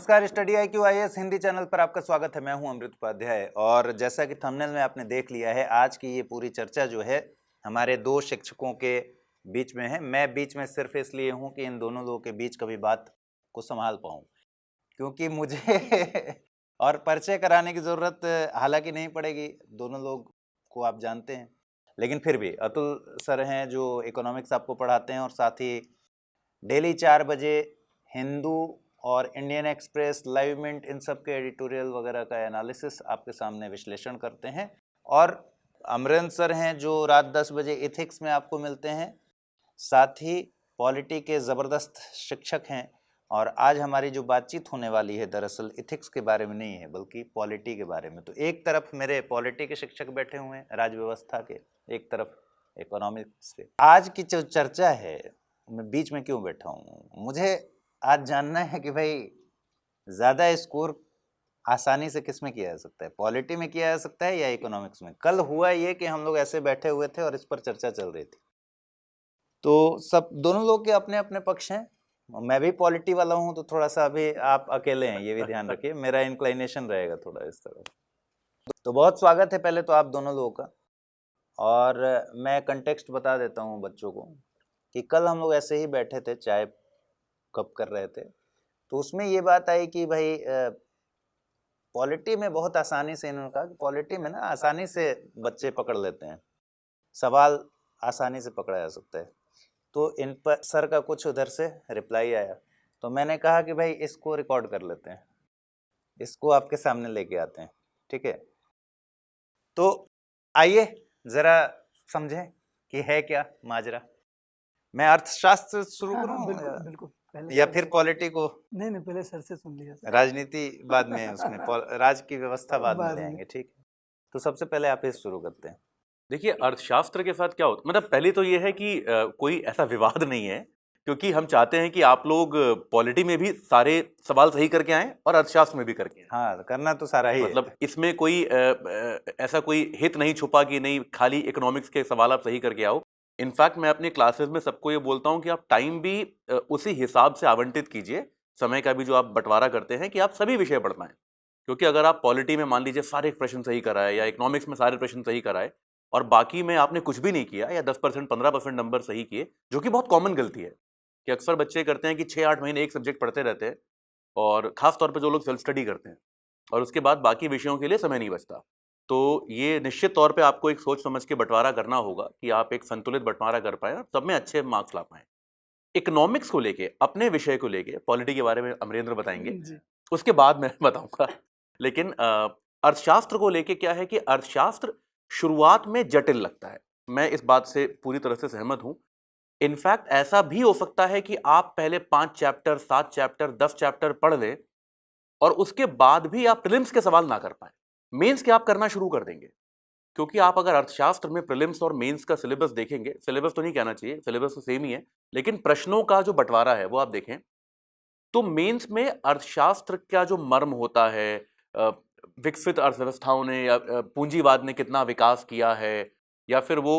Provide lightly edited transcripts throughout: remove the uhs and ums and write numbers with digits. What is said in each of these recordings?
नमस्कार, study IQ IAS Hindi channel पर आपका स्वागत है। मैं हूं अमृत उपाध्याय और जैसा कि थंबनेल में आपने देख लिया है, आज की ये पूरी चर्चा जो है हमारे दो शिक्षकों के बीच में है। मैं बीच में सिर्फ इसलिए हूं कि इन दोनों लोगों के बीच कभी बात को संभाल पाऊं, क्योंकि मुझे और परिचय कराने की ज़रूरत हालांकि नहीं पड़ेगी, दोनों लोग को आप जानते हैं, लेकिन फिर भी अतुल सर हैं जो इकोनॉमिक्स आपको पढ़ाते हैं और साथ ही डेली 4 बजे हिंदू और इंडियन एक्सप्रेस, लाइव मिंट, इन सब के एडिटोरियल वगैरह का एनालिसिस आपके सामने विश्लेषण करते हैं। और अमरेंद्र सर हैं जो रात 10 बजे इथिक्स में आपको मिलते हैं, साथ ही पॉलिटी के ज़बरदस्त शिक्षक हैं। और आज हमारी जो बातचीत होने वाली है दरअसल इथिक्स के बारे में नहीं है बल्कि पॉलिटी के बारे में। तो एक तरफ मेरे पॉलिटी के शिक्षक बैठे हुए हैं राज व्यवस्था के, एक तरफ इकोनॉमिक्स के। आज की जो चर्चा है, मैं बीच में क्यों बैठा हूँ, मुझे आज जानना है कि भाई ज़्यादा स्कोर आसानी से किस में किया जा सकता है, पॉलिटी में किया जा सकता है या इकोनॉमिक्स में। कल हुआ ये कि हम लोग ऐसे बैठे हुए थे और इस पर चर्चा चल रही थी, तो सब दोनों लोग के अपने अपने पक्ष हैं। मैं भी पॉलिटी वाला हूं, तो थोड़ा सा अभी आप अकेले हैं, ये भी ध्यान रखिए, मेरा इंक्लाइनेशन रहेगा थोड़ा इस तरह। तो बहुत स्वागत है पहले तो आप दोनों लोगों का। और मैं कंटेक्स्ट बता देता हूँ बच्चों को कि कल हम लोग ऐसे ही बैठे थे, चाय कप कर रहे थे, तो उसमें ये बात आई कि भाई पॉलिटी में बहुत आसानी से, इन्होंने कहा कि पॉलिटी में ना आसानी से बच्चे पकड़ लेते हैं, सवाल आसानी से पकड़ा जा सकता है। तो इन पर सर का कुछ उधर से रिप्लाई आया, तो मैंने कहा कि भाई इसको रिकॉर्ड कर लेते हैं, इसको आपके सामने लेके आते हैं, ठीक है। तो आइए ज़रा समझें कि है क्या माजरा। मैं अर्थशास्त्र शुरू करूं बिल्कुल या फिर पॉलिटी को? नहीं, पहले सर से सुन लिया सर। राजनीति बाद में, उसमें राज की व्यवस्था बाद में ले आएंगे, ठीक है। तो सबसे पहले आप इस शुरू करते हैं। देखिए, अर्थशास्त्र के साथ क्या होता, मतलब पहले तो ये है कि कोई ऐसा विवाद नहीं है, क्योंकि हम चाहते हैं कि आप लोग पॉलिटी में भी सारे सवाल सही करके आएं और अर्थशास्त्र में भी करके आएं। हाँ, करना तो सारा ही मतलब है। इसमें कोई ऐसा कोई हित नहीं छुपा कि नहीं खाली इकोनॉमिक्स के सवाल आप सही करके आओ। इनफैक्ट मैं अपनी क्लासेस में सबको ये बोलता हूँ कि आप टाइम भी उसी हिसाब से आवंटित कीजिए, समय का भी जो आप बंटवारा करते हैं, कि आप सभी विषय पढ़ पाएं। क्योंकि अगर आप पॉलिटी में मान लीजिए सारे प्रश्न सही कराए या इकोनॉमिक्स में सारे प्रश्न सही कराए और बाकी में आपने कुछ भी नहीं किया या 10% 15% नंबर सही किए, जो कि बहुत कॉमन गलती है कि अक्सर बच्चे करते हैं कि 6-8 महीने एक सब्जेक्ट पढ़ते रहते हैं, और खास तौर पर जो लोग सेल्फ स्टडी करते हैं, और उसके बाद बाकी विषयों के लिए समय नहीं बचता। तो ये निश्चित तौर पे आपको एक सोच समझ के बंटवारा करना होगा कि आप एक संतुलित बंटवारा कर पाएं और सब में अच्छे मार्क्स ला पाएं। इकोनॉमिक्स को लेके, अपने विषय को लेके, पॉलिटी के बारे में अमरेंद्र बताएंगे, उसके बाद मैं बताऊंगा। लेकिन अर्थशास्त्र को लेके क्या है कि अर्थशास्त्र शुरुआत में जटिल लगता है, मैं इस बात से पूरी तरह से सहमत हूं। इनफैक्ट ऐसा भी हो सकता है कि आप पहले 5 चैप्टर, 7 चैप्टर, 10 चैप्टर पढ़ लें और उसके बाद भी आप प्रीलिम्स के सवाल ना कर पाए, मेंस के आप करना शुरू कर देंगे। क्योंकि आप अगर अर्थशास्त्र में प्रीलिम्स और मेंस का सिलेबस देखेंगे, सिलेबस तो नहीं कहना चाहिए, सिलेबस तो सेम ही है, लेकिन प्रश्नों का जो बंटवारा है वो आप देखें, तो मेंस में अर्थशास्त्र का जो मर्म होता है, विकसित अर्थव्यवस्थाओं ने या पूंजीवाद ने कितना विकास किया है, या फिर वो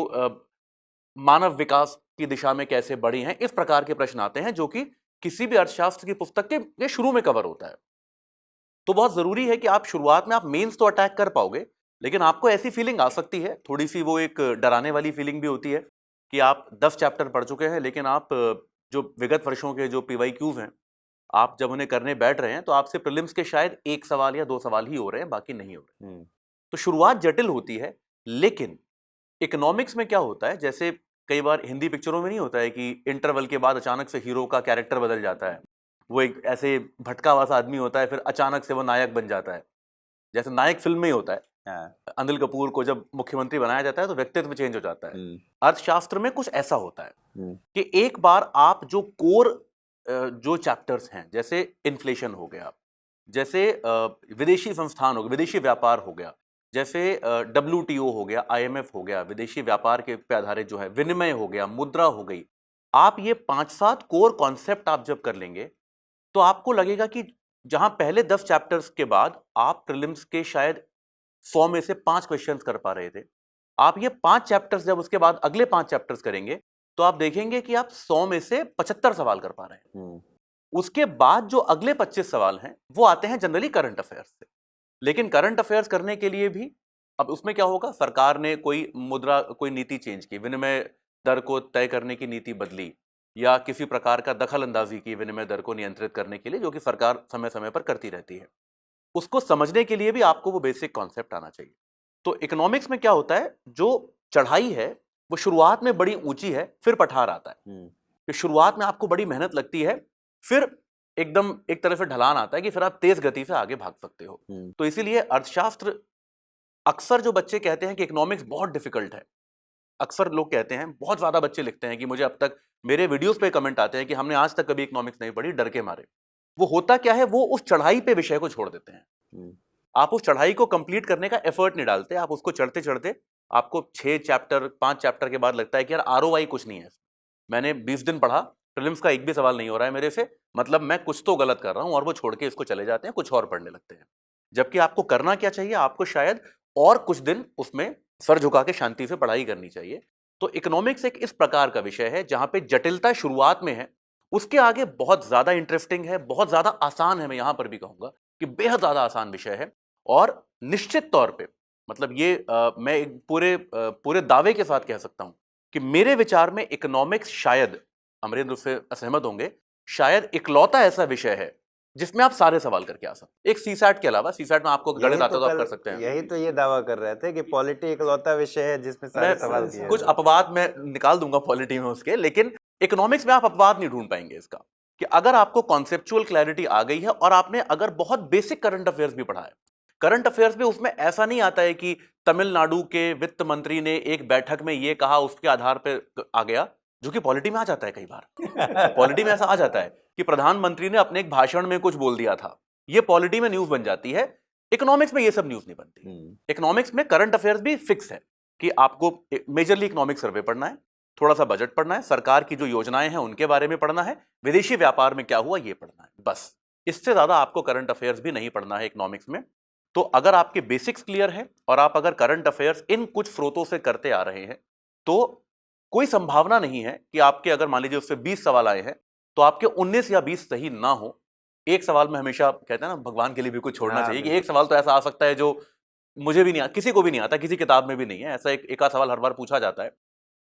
मानव विकास की दिशा में कैसे बढ़ी हैं, इस प्रकार के प्रश्न आते हैं जो कि किसी भी अर्थशास्त्र की पुस्तक के शुरू में कवर होता है। तो बहुत जरूरी है कि आप शुरुआत में, आप मेंस तो अटैक कर पाओगे, लेकिन आपको ऐसी फीलिंग आ सकती है, थोड़ी सी वो एक डराने वाली फीलिंग भी होती है कि आप 10 चैप्टर पढ़ चुके हैं, लेकिन आप जो विगत वर्षों के जो PYQs हैं, आप जब उन्हें करने बैठ रहे हैं तो आपसे प्रीलिम्स के शायद 1 सवाल या 2 सवाल ही हो रहे हैं, बाकी नहीं हो रहे। तो शुरुआत जटिल होती है। लेकिन इकोनॉमिक्स में क्या होता है, जैसे कई बार हिंदी पिक्चरों में नहीं होता है कि इंटरवल के बाद अचानक से हीरो का कैरेक्टर बदल जाता है, वो एक ऐसे भटका हुआ सा आदमी होता है, फिर अचानक से वो नायक बन जाता है, जैसे नायक फिल्म में ही होता है। अनिल कपूर को जब मुख्यमंत्री बनाया जाता है तो व्यक्तित्व चेंज हो जाता है। अर्थशास्त्र में कुछ ऐसा होता है कि एक बार आप जो कोर जो चैप्टर्स हैं, जैसे इन्फ्लेशन हो गया, जैसे विदेशी संस्थान हो गया, विदेशी व्यापार हो गया, जैसे WTO हो गया, IMF हो गया, विदेशी व्यापार के पे आधारित जो है, विनिमय हो गया, मुद्रा हो गई, आप ये 5-7 कोर कॉन्सेप्ट आप जब कर लेंगे तो आपको लगेगा कि जहां पहले 10 चैप्टर्स के बाद आप प्रीलिम्स के शायद 100 में से 5 क्वेश्चंस कर पा रहे थे, आप ये 5 चैप्टर्स जब उसके बाद अगले 5 चैप्टर्स करेंगे तो आप देखेंगे कि आप 100 में से 75 सवाल कर पा रहे हैं। उसके बाद जो अगले 25 सवाल हैं वो आते हैं जनरली करंट अफेयर्स से। लेकिन करंट अफेयर्स करने के लिए भी अब उसमें क्या होगा, सरकार ने कोई नीति चेंज की, विनिमय दर को तय करने की नीति बदली, या किसी प्रकार का दखल अंदाजी की विनिमय दर को नियंत्रित करने के लिए, जो कि सरकार समय समय पर करती रहती है। उसको समझने के लिए भी आपको वो बेसिक कॉन्सेप्ट आना चाहिए। तो इकोनॉमिक्स में क्या होता है, जो चढ़ाई है वो शुरुआत में बड़ी ऊंची है, फिर पठार आता है। कि शुरुआत में आपको बड़ी मेहनत लगती है, फिर एकदम एक तरह से ढलान आता है कि फिर आप तेज गति से आगे भाग सकते हो। तो इसीलिए अर्थशास्त्र, अक्सर जो बच्चे कहते हैं कि इकोनॉमिक्स बहुत डिफिकल्ट है, अक्सर लोग कहते हैं, बहुत ज्यादा बच्चे लिखते हैं कि मुझे अब तक, मेरे वीडियोस पे कमेंट आते हैं कि हमने आज तक कभी इकोनॉमिक्स नहीं पढ़ी, डर के मारे। वो होता क्या है, वो उस चढ़ाई पे विषय को छोड़ देते हैं। आप उस चढ़ाई को कंप्लीट करने का एफर्ट नहीं डालते, आप उसको चढ़ते चढ़ते आपको 6 चैप्टर 5 चैप्टर के बाद लगता है कि यार आरओआई कुछ नहीं है, मैंने 20 दिन पढ़ा, प्रीलिम्स का एक भी सवाल नहीं हो रहा है मेरे से, मतलब मैं कुछ तो गलत कर रहा हूं, और वो छोड़ के इसको चले जाते हैं, कुछ और पढ़ने लगते हैं। जबकि आपको करना क्या चाहिए, आपको शायद और कुछ दिन उसमें सर झुका के शांति से पढ़ाई करनी चाहिए। तो इकोनॉमिक्स एक इस प्रकार का विषय है जहां पे जटिलता शुरुआत में है, उसके आगे बहुत ज्यादा इंटरेस्टिंग है, बहुत ज्यादा आसान है। मैं यहां पर भी कहूंगा कि बेहद ज्यादा आसान विषय है, और निश्चित तौर पे, मतलब ये मैं एक पूरे दावे के साथ कह सकता हूं कि मेरे विचार में इकोनॉमिक्स शायद, अमरेंद्र उससे असहमत होंगे, शायद इकलौता ऐसा विषय है जिसमें आप सारे सवाल करके आ सकते हैं। एक सीसैट के अलावा, सीसैट में आपको गणित आता तो आप कर सकते हैं। यही तो ये दावा कर रहे थे कि पॉलिटी इकलौता विषय है जिसमें सारे सवाल किए। कुछ अपवाद मैं निकाल दूंगा पॉलिटी में उसके, लेकिन इकोनॉमिक्स में आप अपवाद नहीं ढूंढ पाएंगे इसका, कि अगर आपको कॉन्सेप्चुअल क्लैरिटी आ गई है और आपने अगर बहुत बेसिक करंट अफेयर्स भी पढ़ा है। करंट अफेयर्स में उसमें ऐसा नहीं आता है कि तमिलनाडु के वित्त मंत्री ने एक बैठक में ये कहा, उसके आधार पर आ गया, जो कि पॉलिटी में आ जाता है कई बार। पॉलिटी में ऐसा आ जाता है कि प्रधानमंत्री ने अपने एक भाषण में कुछ बोल दिया था, ये पॉलिटी में न्यूज बन जाती है। इकोनॉमिक्स में ये सब न्यूज नहीं बनती। इकोनॉमिक्स में करंट अफेयर्स भी फिक्स है कि आपको मेजरली इकोनॉमिक सर्वे पढ़ना है, थोड़ा सा बजट पढ़ना है, सरकार की जो योजनाएं हैं उनके बारे में पढ़ना है, विदेशी व्यापार में क्या हुआ ये पढ़ना है, बस। इससे ज्यादा आपको करंट अफेयर्स भी नहीं पढ़ना है इकोनॉमिक्स में। तो अगर आपके बेसिक्स क्लियर है और आप अगर करंट अफेयर्स इन कुछ स्रोतों से करते आ रहे हैं, तो कोई संभावना नहीं है कि आपके, अगर मान लीजिए उससे 20 सवाल आए हैं तो आपके 19 या 20 सही ना हो। एक सवाल में हमेशा कहते हैं ना, भगवान के लिए भी कुछ छोड़ना चाहिए, कि एक सवाल तो ऐसा आ सकता है जो मुझे भी नहीं, किसी को भी नहीं आता, किसी किताब में भी नहीं है, ऐसा एक आध सवाल हर बार पूछा जाता है।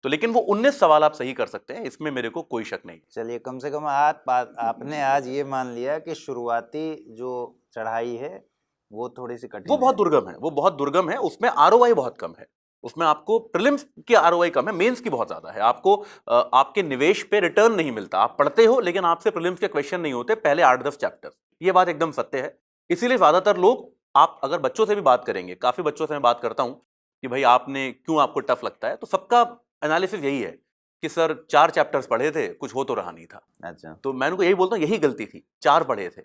तो लेकिन वो 19 सवाल आप सही कर सकते हैं, इसमें मेरे को कोई शक नहीं। चलिए, कम से कम आपने आज ये मान लिया कि शुरुआती जो चढ़ाई है वो थोड़ी सी कठिन, वो बहुत दुर्गम है, वो बहुत दुर्गम है, उसमें आरओआई बहुत कम है, उसमें आपको प्रीलिम्स की आरओआई कम है, मेंस की बहुत ज्यादा है। आपको आपके निवेश पे रिटर्न नहीं मिलता, आप पढ़ते हो लेकिन आपसे प्रीलिम्स के क्वेश्चन नहीं होते पहले 8-10 चैप्टर, ये बात एकदम सत्य है। इसीलिए ज्यादातर लोग, आप अगर बच्चों से भी बात करेंगे, काफी बच्चों से मैं बात करता हूं कि भाई आपने क्यों, आपको टफ लगता है, तो सबका एनालिसिस यही है कि सर 4 चैप्टर्स पढ़े थे, कुछ हो तो रहा नहीं था। अच्छा, तो मैं उनको यही बोलता हूँ, यही गलती थी, 4 पढ़े थे,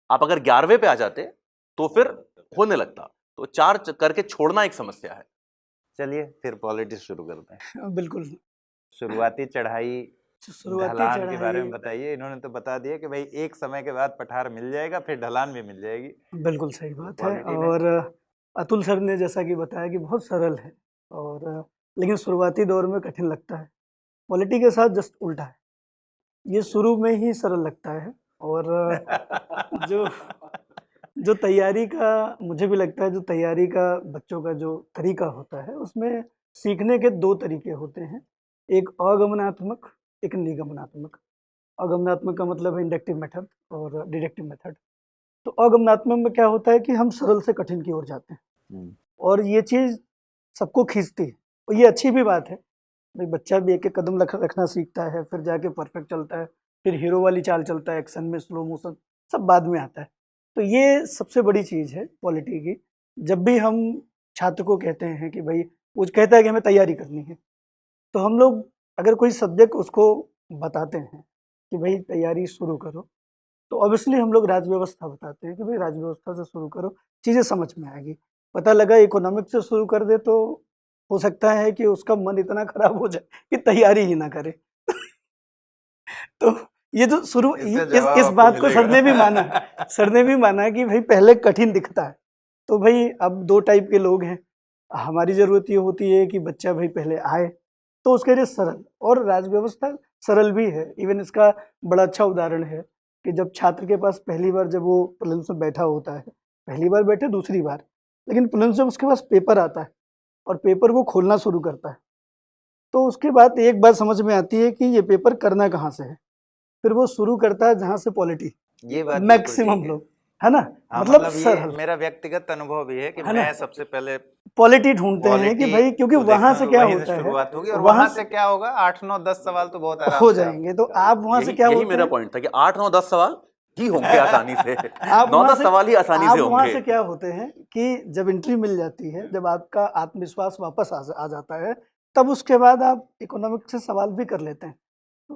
आप अगर 11वें पे आ जाते तो फिर होने लगता। तो 4 करके छोड़ना एक समस्या है। चलिए फिर पॉलिटिक्स शुरू करते हैं। बिल्कुल। शुरुआती चढ़ाई, शुरुआती ढलान के बारे में चढ़ाई, बताइए। इन्होंने तो बता दिया कि भाई एक समय के बाद पठार मिल जाएगा, फिर ढलान भी मिल जाएगी। बिल्कुल सही बात है। पॉलिटी में और अतुल सर ने जैसा कि बताया कि बहुत सरल है, और लेकिन शुरुआती दौर में कठिन लगता है। पॉलिटी के साथ जस्ट उल्टा है, ये शुरू में ही सरल लगता है। और जो जो तैयारी का, मुझे भी लगता है जो तैयारी का बच्चों का जो तरीका होता है, उसमें सीखने के 2 तरीके होते हैं, एक अगमनात्मक, एक निगमनात्मक। अगमनात्मक का मतलब है इंडक्टिव मेथड और डिडक्टिव मेथड। तो अगमनात्मक में क्या होता है कि हम सरल से कठिन की ओर जाते हैं, और ये चीज़ सबको खींचती है, और ये अच्छी भी बात है। भाई बच्चा भी एक एक कदम रखना सीखता है, फिर जाके परफेक्ट चलता है, फिर हीरो वाली चाल चलता है, एक्शन में स्लो मोशन सब बाद में आता है। तो ये सबसे बड़ी चीज़ है पॉलिटी की। जब भी हम छात्र को कहते हैं कि भाई, वो कहता है कि हमें तैयारी करनी है, तो हम लोग अगर कोई सब्जेक्ट उसको बताते हैं कि भाई तैयारी शुरू करो, तो ऑब्वियसली हम लोग राजव्यवस्था बताते हैं कि भाई राजव्यवस्था से शुरू करो, चीज़ें समझ में आएगी। पता लगा इकोनॉमिक्स से शुरू कर दे तो हो सकता है कि उसका मन इतना खराब हो जाए कि तैयारी ही ना करे। तो ये जो शुरू, इस बात को सर ने भी माना, सर ने भी माना कि भाई पहले कठिन दिखता है। तो भाई अब 2 टाइप के लोग हैं, हमारी ज़रूरत ये होती है कि बच्चा भाई पहले आए तो उसके लिए सरल, और राजव्यवस्था सरल भी है। इवन इसका बड़ा अच्छा उदाहरण है कि जब छात्र के पास पहली बार जब वो प्रीलिम्स में बैठा होता है, पहली बार बैठे दूसरी बार, लेकिन प्रीलिम्स जब उसके पास पेपर आता है और पेपर वो खोलना शुरू करता है, तो उसके बाद एक बात समझ में आती है कि ये पेपर करना कहाँ से है। फिर वो शुरू करता है जहाँ से पॉलिटी, ये बात मैक्सिमम बिल्कुल ठीक है। लोग, है ना, हाँ, मतलब ये सरल मेरा व्यक्तिगत अनुभव भी है कि है ना? मैं सबसे पहले पॉलिटी ढूंढते हैं कि क्वालिटी भाई, क्योंकि को वहां देखता से हूँ, क्या वहीं से होता है, शुरुआत होगी और वहां वहां से क्या होगा, 8 9 10 सवाल तो बहुत आराम हो से आप जाएंगे। तो आप वहां से यही क्या यही होते मेरा हैं, पॉइंट था कि 8 9 10 सवाल ही होंगे आसानी से। आप 9 वहां 10 से सवाल ही आसानी आप से वहां होंगे। से क्या होते हैं कि जब एंट्री मिल जाती है, जब आपका आत्मविश्वास वापस आ जाता है, तब उसके बाद आप इकोनॉमिक्स से सवाल भी कर लेते हैं।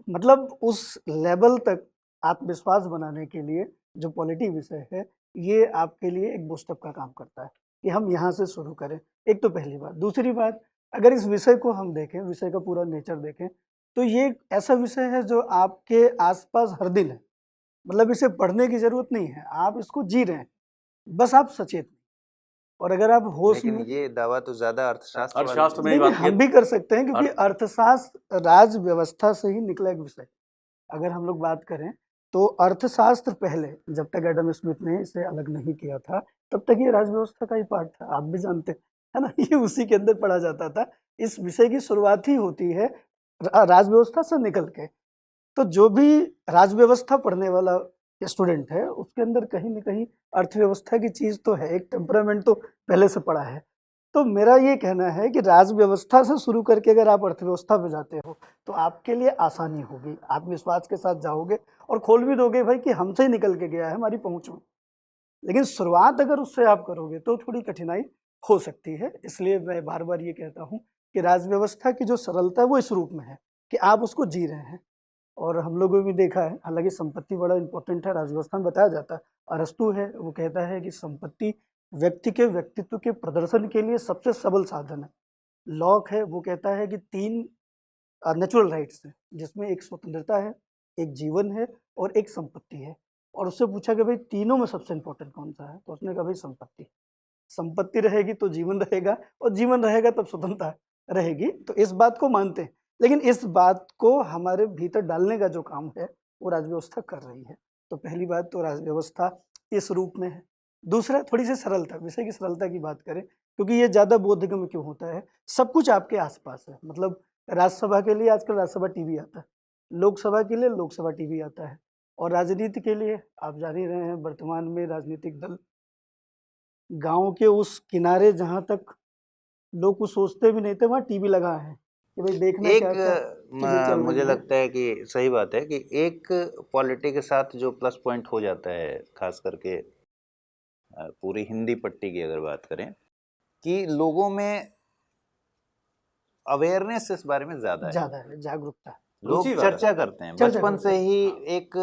मतलब उस लेवल तक आत्मविश्वास बनाने के लिए जो पॉलिटी विषय है, ये आपके लिए एक बूस्टअप का काम करता है कि हम यहाँ से शुरू करें। एक तो पहली बात। दूसरी बात, अगर इस विषय को हम देखें, विषय का पूरा नेचर देखें, तो ये एक ऐसा विषय है जो आपके आसपास हर दिन है। मतलब इसे पढ़ने की जरूरत नहीं है, आप इसको जी रहे हैं, बस आप सचेत हैं। और अगर आप होश लेकिन में, ये दावा तो ज्यादा अर्थशास्त्र वाले अर्थशास्त्र में देखिए बात हम भी कर सकते हैं, क्योंकि अर्थ अर्थशास्त्र राज व्यवस्था से ही निकला एक विषय। अगर हम लोग बात करें तो अर्थशास्त्र पहले, जब तक एडम स्मिथ ने इसे अलग नहीं किया था, तब तक ये राज व्यवस्था का ही पार्ट था। आप भी जानते हैं, है ना, ये उसी के अंदर पढ़ा जाता था। इस विषय की शुरुआत ही होती है राज व्यवस्था से निकल के। तो जो भी राज व्यवस्था पढ़ने वाला स्टूडेंट है, उसके अंदर कहीं ना कहीं अर्थव्यवस्था की चीज तो है, एक टेम्परामेंट तो पहले से पड़ा है। तो मेरा ये कहना है कि राज व्यवस्था से शुरू करके अगर आप अर्थव्यवस्था पे जाते हो, तो आपके लिए आसानी होगी, आत्मविश्वास के साथ जाओगे और खोल भी दोगे भाई कि हमसे ही निकल के गया है, हमारी पहुंच में। लेकिन शुरुआत अगर उससे आप करोगे तो थोड़ी कठिनाई हो सकती है। इसलिए मैं बार बार ये कहता हूँ कि राज व्यवस्था की जो सरलता है वो इस रूप में है कि आप उसको जी रहे हैं। और हम लोगों ने भी देखा है, हालांकि संपत्ति बड़ा इंपॉर्टेंट है, राज व्यवस्था में बताया जाता है। अरस्तु है, वो कहता है कि संपत्ति व्यक्ति के व्यक्तित्व के प्रदर्शन के लिए सबसे सबल साधन है। लॉक है, वो कहता है कि 3 नेचुरल राइट्स हैं, जिसमें एक स्वतंत्रता है, एक जीवन है और एक संपत्ति है। और उससे पूछा कि भाई तीनों में सबसे इंपॉर्टेंट कौन सा है, तो उसने कहा भाई संपत्ति। संपत्ति रहेगी तो जीवन रहेगा, और जीवन रहेगा तब स्वतंत्रता रहेगी। तो इस बात को मानते हैं, लेकिन इस बात को हमारे भीतर डालने का जो काम है वो राजव्यवस्था कर रही है। तो पहली बात तो राजव्यवस्था इस रूप में है। दूसरा, थोड़ी सी सरलता, विषय की सरलता की बात करें, क्योंकि ये ज़्यादा बोधगम्य क्यों होता है, सब कुछ आपके आसपास है। मतलब राज्यसभा के लिए आजकल राज्यसभा टीवी आता है, लोकसभा के लिए लोकसभा टीवी आता है, और राजनीति के लिए आप जान ही रहे हैं, वर्तमान में राजनीतिक दल गांव के उस किनारे जहां तक लोग कुछ सोचते भी नहीं थे, वहां टीवी लगा है कि भाई देखना एक क्या क्या चीजें चल मुझे रही है। लगता है कि सही बात है कि एक पॉलिटी के साथ जो प्लस पॉइंट हो जाता है, खास करके पूरी हिंदी पट्टी की अगर बात करें, कि लोगों में अवेयरनेस इस बारे में ज्यादा है, ज्यादा है, जागरूकता है, लोग रुचि ज्यादा चर्चा करते हैं चर्चा बचपन करते से हैं। ही। एक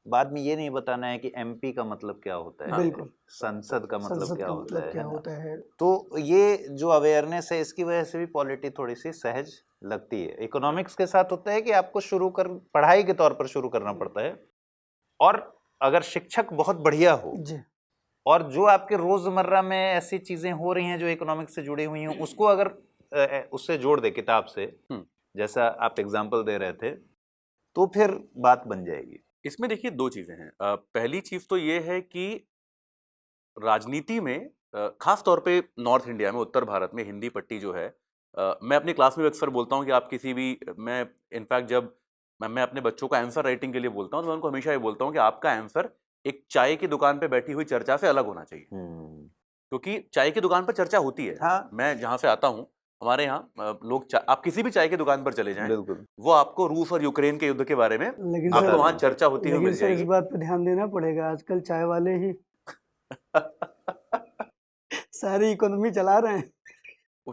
बाद में ये नहीं बताना है कि एमपी का मतलब क्या होता है, बिल्कुल, संसद का मतलब संसद क्या का होता मतलब है क्या ना। होता है। तो ये जो अवेयरनेस है, इसकी वजह से भी पॉलिटी थोड़ी सी सहज लगती है। इकोनॉमिक्स के साथ होता है कि आपको पढ़ाई के तौर पर शुरू करना पड़ता है, और अगर शिक्षक बहुत बढ़िया हो जी, और जो आपके रोजमर्रा में ऐसी चीजें हो रही हैं जो इकोनॉमिक्स से जुड़ी हुई हैं, उसको अगर उससे जोड़ दे किताब से, जैसा आप एग्जाम्पल दे रहे थे, तो फिर बात बन जाएगी। इसमें देखिए 2 चीजें हैं। पहली चीज तो ये है कि राजनीति में खास तौर पे नॉर्थ इंडिया में, उत्तर भारत में हिंदी पट्टी जो है, मैं अपनी क्लास में अक्सर बोलता हूँ कि आप किसी भी, मैं इनफैक्ट जब मैं अपने बच्चों को आंसर राइटिंग के लिए बोलता हूँ तो मैं उनको हमेशा ये बोलता हूँ कि आपका आंसर एक चाय की दुकान पे बैठी हुई चर्चा से अलग होना चाहिए। क्योंकि चाय की दुकान पर चर्चा होती है। हाँ, मैं जहाँ से आता हूँ, हमारे यहाँ लोग आप किसी भी चाय की दुकान पर चले जाएं, बिल्कुल। वो आपको रूस और यूक्रेन के युद्ध के बारे में लेकिन आपको सर, वहाँ चर्चा होती हुई मिल इस जाएगी। बात पे ध्यान देना पड़ेगा, आजकल चाय वाले ही सारी इकोनॉमी चला रहे हैं,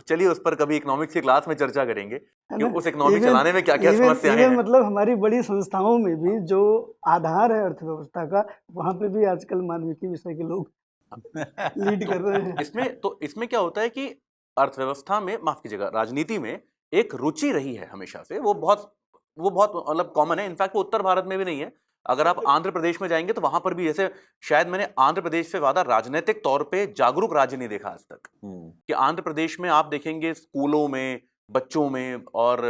चलिए उस पर कभी इकोनॉमिक्स की क्लास में चर्चा करेंगे है कि ना। उस इकोनॉमी चलाने में क्या क्या समस्याएं इवन हैं। मतलब हमारी बड़ी संस्थाओं में भी जो आधार है अर्थव्यवस्था का, वहां पे भी आजकल मानविकी विषय के लोग लीड कर रहे हैं। इसमें क्या होता है कि अर्थव्यवस्था में, माफ कीजिएगा, राजनीति में एक रुचि रही है हमेशा से। वो बहुत मतलब कॉमन है। इनफैक्ट वो उत्तर भारत में भी नहीं है। अगर आप आंध्र प्रदेश में जाएंगे तो वहां पर भी, जैसे शायद मैंने आंध्र प्रदेश से ज्यादा राजनीतिक तौर पे जागरूक राज्य नहीं देखा आज तक। कि आंध्र प्रदेश में आप देखेंगे स्कूलों में, बच्चों में और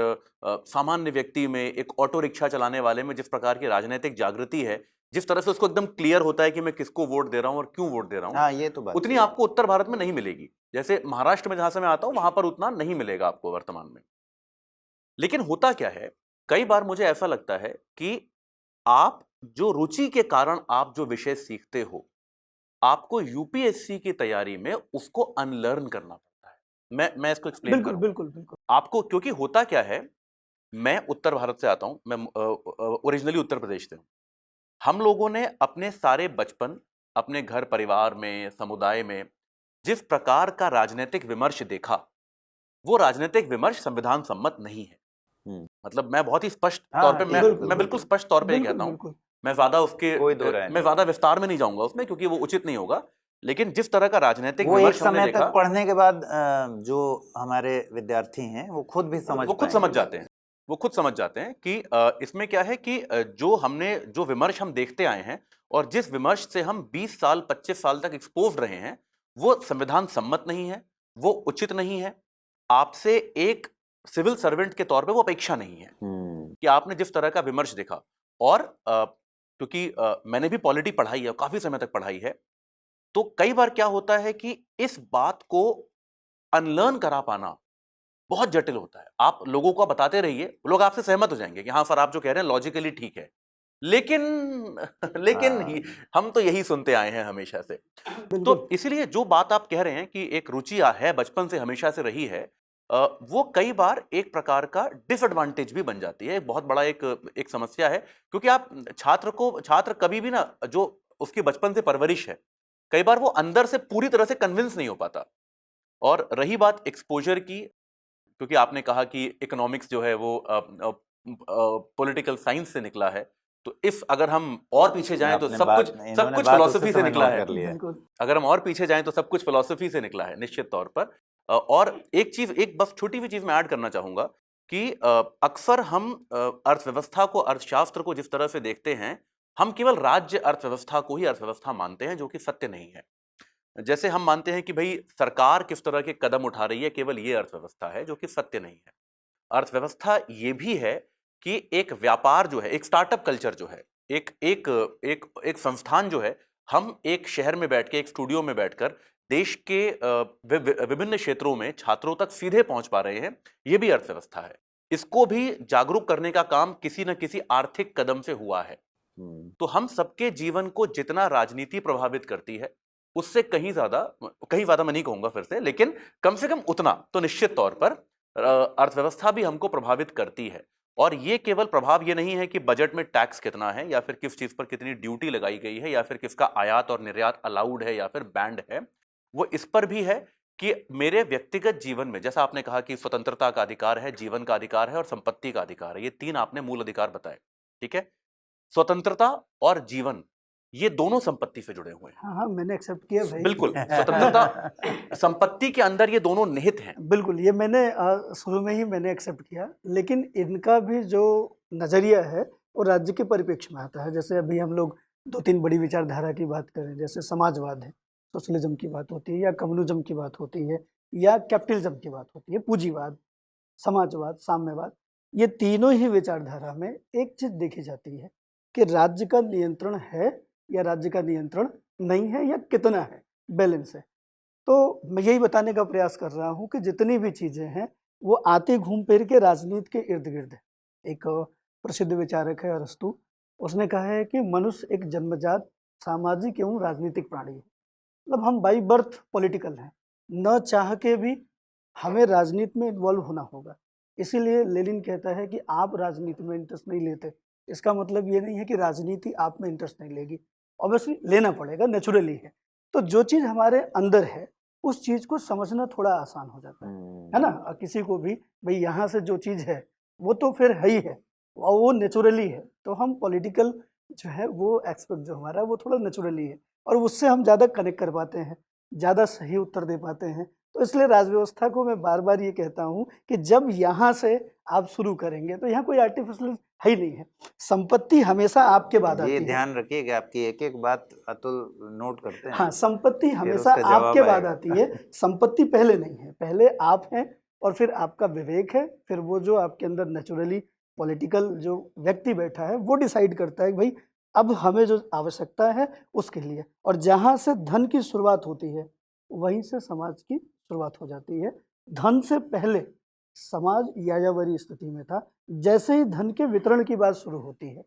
सामान्य व्यक्ति में, एक ऑटो रिक्शा चलाने वाले में जिस प्रकार की राजनीतिक जागृति है, जिस तरह से उसको एकदम क्लियर होता है कि मैं किसको वोट दे रहा हूं और क्यों वोट दे रहा हूं, हाँ, ये तो बात उतनी है। आपको उत्तर भारत में नहीं मिलेगी। जैसे महाराष्ट्र में जहां से मैं आता हूं वहां पर उतना नहीं मिलेगा आपको वर्तमान में। लेकिन होता क्या है, कई बार मुझे ऐसा लगता है कि आप जो रुचि के कारण आप जो विषय सीखते हो, आपको यूपीएससी की तैयारी में उसको अनलर्न करना पड़ता है। मैं इसको एक्सप्लेन बिल्कुल करूंगा बिल्कुल बिल्कुल। आपको, क्योंकि होता क्या है, मैं उत्तर भारत से आता हूं, मैं ओरिजिनली उत्तर प्रदेश से हूं। हम लोगों ने अपने सारे बचपन अपने घर परिवार में, समुदाय में जिस प्रकार का राजनीतिक विमर्श देखा, वो राजनीतिक विमर्श संविधान सम्मत नहीं है। हम्म, मतलब मैं बहुत ही स्पष्ट हाँ, तौर पे ठीक मैं है, बिल्कुल मैं बिल्कुल बिल्कुल स्पष्ट तौर पे ये बिल्कुल कहता हूं। बिल्कुल। मैं ज्यादा उसके कोई दो राय मैं नहीं। ज्यादा विस्तार में नहीं जाऊंगा उसमें, क्योंकि वो उचित नहीं होगा। लेकिन जिस तरह का राजनीतिक वो एक विमर्श हमने समय देखा, तक पढ़ने के बाद जो हमारे विद्यार्थी हैं वो खुद भी समझ वो खुद पाएंगे। समझ जाते हैं। वो खुद समझ जाते हैं कि इसमें क्या है कि जो विमर्श हम देखते आए हैं और जिस विमर्श से हम 20 साल 25 साल तक एक्सपोज रहे हैं, वो संविधान सम्मत नहीं है, वो उचित नहीं है। आपसे एक सिविल सर्वेंट के तौर पे वो अपेक्षा नहीं है कि आपने जिस तरह का विमर्श देखा। और क्योंकि मैंने भी पॉलिटी पढ़ाई है, काफी समय तक पढ़ाई है, तो कई बार क्या होता है कि इस बात को अनलर्न करा पाना बहुत जटिल होता है। आप लोगों को बताते रहिए, लोग आपसे सहमत हो जाएंगे कि हाँ सर, आप जो कह रहे हैं लॉजिकली ठीक है। लेकिन लेकिन हाँ, हम तो यही सुनते आए हैं हमेशा से। बिल्कुल तो इसीलिए जो बात आप कह रहे हैं कि एक रुचि है, बचपन से हमेशा से रही है, वो कई बार एक प्रकार का डिसएडवांटेज भी बन जाती है। एक बहुत बड़ा एक समस्या है, क्योंकि आप छात्र कभी भी ना, जो उसकी बचपन से परवरिश है, कई बार वो अंदर से पूरी तरह से कन्विंस नहीं हो पाता। और रही बात एक्सपोजर की, क्योंकि आपने कहा कि इकोनॉमिक्स जो है वो पॉलिटिकल साइंस से निकला है, तो इफ अगर हम और पीछे जाएं तो आपने सब बात कुछ इन्होंने बात उसी फिलॉसफी से समय निकला नोट है। कर लिया है। बिल्कुल। अगर हम और पीछे जाएं तो सब कुछ फिलॉसफी से निकला है, निश्चित तौर पर। और एक बस छोटी सी चीज मैं ऐड करना चाहूंगा कि अक्सर हम अर्थव्यवस्था को, अर्थशास्त्र को जिस तरह से देखते हैं, हम केवल राज्य अर्थव्यवस्था को ही अर्थव्यवस्था मानते हैं, जो कि सत्य नहीं है। जैसे हम मानते हैं कि भाई सरकार किस तरह के कदम उठा रही है, केवल ये अर्थव्यवस्था है, जो कि सत्य नहीं है। अर्थव्यवस्था ये भी है कि एक व्यापार जो है, एक स्टार्टअप कल्चर जो है, एक एक एक एक संस्थान जो है, हम एक शहर में बैठ के, एक स्टूडियो में बैठकर देश के विभिन्न क्षेत्रों में छात्रों तक सीधे पहुंच पा रहे हैं, ये भी अर्थव्यवस्था है। इसको भी जागरूक करने का काम किसी न किसी आर्थिक कदम से हुआ है। तो हम सबके जीवन को जितना राजनीति प्रभावित करती है, उससे कहीं ज्यादा मैं नहीं कहूंगा फिर से, लेकिन कम से कम उतना तो निश्चित तौर पर अर्थव्यवस्था भी हमको प्रभावित करती है। और ये केवल प्रभाव ये नहीं है कि बजट में टैक्स कितना है, या फिर किस चीज पर कितनी ड्यूटी लगाई गई है, या फिर किसका आयात और निर्यात अलाउड है या फिर बैंड है। वो इस पर भी है कि मेरे व्यक्तिगत जीवन में, जैसा आपने कहा कि स्वतंत्रता का अधिकार है, जीवन का अधिकार है और संपत्ति का अधिकार है, ये 3 आपने मूल अधिकार बताए। ठीक है, स्वतंत्रता और जीवन, ये दोनों संपत्ति से जुड़े हुए हैं। हाँ हाँ, मैंने एक्सेप्ट किया भाई। बिल्कुल, स्वतंत्रता संपत्ति के अंदर ये दोनों निहित हैं। बिल्कुल, ये मैंने शुरू में ही मैंने एक्सेप्ट किया, लेकिन इनका भी जो नज़रिया है वो राज्य के परिप्रेक्ष्य में आता है। जैसे अभी हम लोग 2-3 बड़ी विचारधारा की बात करें, जैसे समाजवाद है, सोशलिज्म की बात होती है, या कम्युनिज्म की बात होती है, या कैपिटलिज्म की बात होती है, पूंजीवाद, समाजवाद, साम्यवाद। ये तीनों ही विचारधारा में एक चीज़ देखी जाती है कि राज्य का नियंत्रण है या राज्य का नियंत्रण नहीं है, या कितना है, बैलेंस है। तो मैं यही बताने का प्रयास कर रहा हूँ कि जितनी भी चीज़ें हैं वो आती घूम फिर के राजनीति के इर्द गिर्द है। एक प्रसिद्ध विचारक है अरस्तु, उसने कहा है कि मनुष्य एक जन्मजात सामाजिक एवं राजनीतिक प्राणी है। मतलब हम बाई बर्थ पॉलिटिकल हैं, न चाह के भी हमें राजनीति में इन्वॉल्व होना होगा। इसीलिए लेनिन कहता है कि आप राजनीति में इंटरेस्ट नहीं लेते, इसका मतलब ये नहीं है कि राजनीति आप में इंटरेस्ट नहीं लेगी, ऑब्वियसली लेना पड़ेगा, नेचुरली है। तो जो चीज़ हमारे अंदर है उस चीज़ को समझना थोड़ा आसान हो जाता है ना। किसी को भी भाई यहाँ से जो चीज़ है वो तो फिर है ही है और वो नेचुरली है, तो हम पॉलिटिकल जो है वो एक्सपेक्ट जो हमारा है वो थोड़ा नेचुरली है, और उससे हम ज़्यादा कनेक्ट कर पाते हैं, ज़्यादा सही उत्तर दे पाते हैं। तो इसलिए राजव्यवस्था को मैं बार बार ये कहता हूँ कि जब यहाँ से आप शुरू करेंगे तो यहाँ कोई आर्टिफिशियल है ही नहीं है, संपत्ति हमेशा आपके बाद आती ये है। ध्यान रखिएगा, आपकी एक एक बात अतुल नोट करते हैं। हाँ, संपत्ति हमेशा उसका जवाब आपके बाद आएगा। आती है, संपत्ति पहले नहीं है, पहले आप हैं और फिर आपका विवेक है, फिर वो जो आपके अंदर नेचुरली पॉलिटिकल जो व्यक्ति बैठा है वो डिसाइड करता है कि भाई अब हमें जो आवश्यकता है उसके लिए, और जहाँ से धन की शुरुआत होती है वहीं से समाज की शुरुआत हो जाती है। धन से पहले समाज यायावरी स्थिति में था। जैसे ही धन के वितरण की बात शुरू होती है,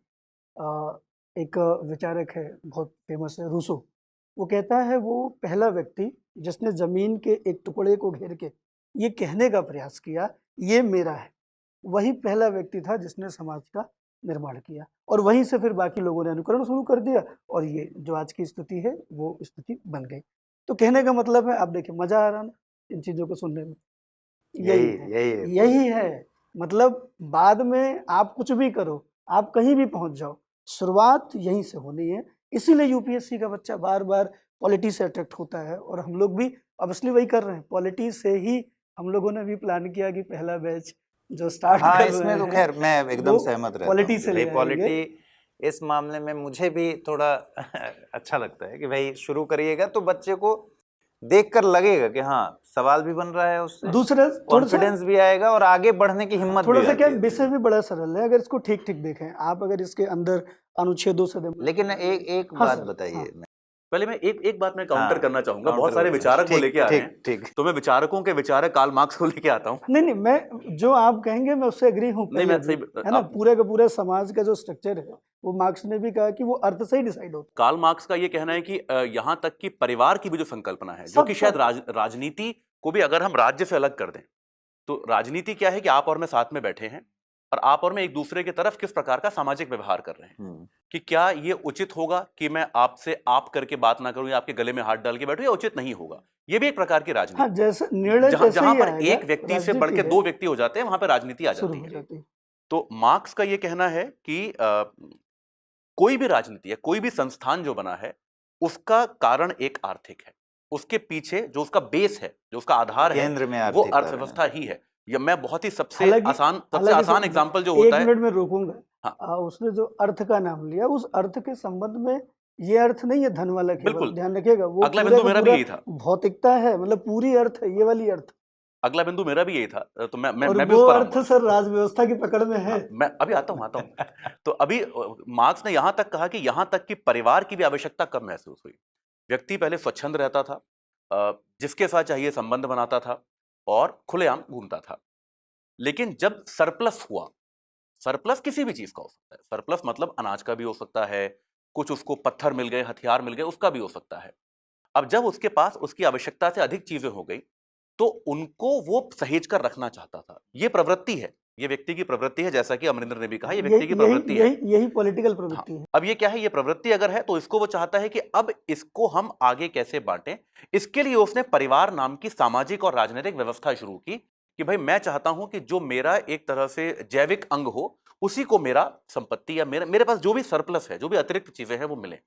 एक विचारक है बहुत फेमस है, रूसो, वो कहता है वो पहला व्यक्ति जिसने जमीन के एक टुकड़े को घेर के ये कहने का प्रयास किया ये मेरा है, वही पहला व्यक्ति था जिसने समाज का निर्माण किया, और वहीं से फिर बाकी लोगों ने अनुकरण शुरू कर दिया और ये जो आज की स्थिति है वो स्थिति बन गई। तो कहने का मतलब है, आप देखिए मजा आ रहा ना इन चीजों को सुनने में, यही है। मतलब बाद में आप कुछ भी करो, आप कहीं भी पहुंच जाओ, शुरुआत यहीं से होनी है। इसीलिए यूपीएससी का बच्चा बार बार पॉलिटी से अट्रैक्ट होता है, और हम लोग भी ऑब्वियसली वही कर रहे हैं। पॉलिटी से ही हम लोगों ने भी प्लान किया कि पहला बैच जो स्टार्ट हाँ, कर इसमें रहे तो हैं खैर मैं एकदम सहमत रहता पॉलिटी हूँ से भाई। ले पॉलिटी इस मामले में मुझे भी थोड़ा अच्छा लगता है कि भाई शुरू करिएगा तो बच्चे को देखकर लगेगा कि हाँ सवाल भी बन रहा है, उससे दूसरा कॉन्फिडेंस भी आएगा और आगे बढ़ने की हिम्मत भी थोड़ा सा आती क्या है। विषय भी बड़ा सरल है अगर इसको ठीक ठीक देखें आप, अगर इसके अंदर अनुच्छेदों से लेकिन एक हाँ बात सर, बताइए। हाँ। पहले मैं एक बात मैं काउंटर हाँ, करना चाहूंगा। बहुत काउंटर सारे बताइए। विचारक वो ठीक, लेके आ रहे हैं, ठीक। तो मैं विचारकों के विचारक कार्ल मार्क्स को लेके आता हूँ। नहीं, मैं जो आप कहेंगे मैं उससे एग्री हूँ, नहीं, मैं सही है ना। पूरे का पूरा समाज का जो स्ट्रक्चर है वो मार्क्स ने भी कहा कि वो अर्थ से ही डिसाइड होता है। कार्ल मार्क्स का ये कहना है कि यहाँ तक कि परिवार की भी जो संकल्पना है, जो कि शायद राजनीति को भी अगर हम राज्य से अलग कर दें, तो राजनीति क्या है कि आप और मैं साथ में बैठे हैं और आप और मैं एक दूसरे की तरफ किस प्रकार का सामाजिक व्यवहार कर रहे हैं, कि क्या ये उचित होगा कि मैं आपसे आप करके बात ना करूं या आपके गले में हाथ डाल के बैठूं, या उचित नहीं होगा। ये भी एक प्रकार की राजनीति। हाँ, जैसे निर्णय जहां पर एक व्यक्ति से बढ़ के दो व्यक्ति हो जाते हैं, वहां पर राजनीति आ जाती है। तो मार्क्स का ये कहना है कि कोई भी राजनीति या कोई भी संस्थान जो बना है उसका कारण एक आर्थिक है, उसके पीछे जो उसका बेस है, जो उसका आधार है, वो अर्थव्यवस्था ही है। या मैं बहुत ही सबसे आसान एग्जांपल जो होता है, 1 मिनट में रोकूंगा। हाँ। उसने जो अर्थ का नाम लिया, उस अर्थ के संबंध में ये अर्थ नहीं है धन वाला, केवल ध्यान रखिएगा वो अगला बिंदु मेरा भी यही था, भौतिकता है, मतलब पूरी अर्थ है, ये वाली अर्थ। अगला बिंदु मेरा भी यही था, तो मैं भी उस पर अर्थ सर राज व्यवस्था की पकड़ में है। मैं अभी आता हूं। तो अभी मार्क्स ने यहां तक कहा कि यहां तक कि परिवार की भी आवश्यकता कब महसूस हुई। व्यक्ति पहले स्वच्छंद रहता था, जिसके साथ चाहिए संबंध बनाता था और खुलेआम घूमता था, लेकिन जब सरप्लस हुआ, सरप्लस किसी भी चीज का हो सकता है, सरप्लस मतलब अनाज का भी हो सकता है, कुछ उसको पत्थर मिल गए, हथियार मिल गए, उसका भी हो सकता है। अब जब उसके पास उसकी आवश्यकता से अधिक चीजें हो गई तो उनको वो सहेज कर रखना चाहता था। ये प्रवृत्ति है, ये व्यक्ति की प्रवृत्ति है, जैसा कि अमरिंदर ने भी कहा, ये व्यक्ति की प्रवृत्ति है, यही पॉलिटिकल प्रवृत्ति है। अब ये क्या है, ये प्रवृत्ति अगर है तो इसको वो चाहता है कि अब इसको हम आगे कैसे बांटें। इसके लिए उसने परिवार नाम की सामाजिक और राजनीतिक व्यवस्था शुरू की कि भाई मैं चाहता हूं कि जो मेरा एक तरह से जैविक अंग हो, उसी को मेरा संपत्ति या मेरे पास जो भी सरप्लस है, जो भी अतिरिक्त चीजें हैं वो मिले।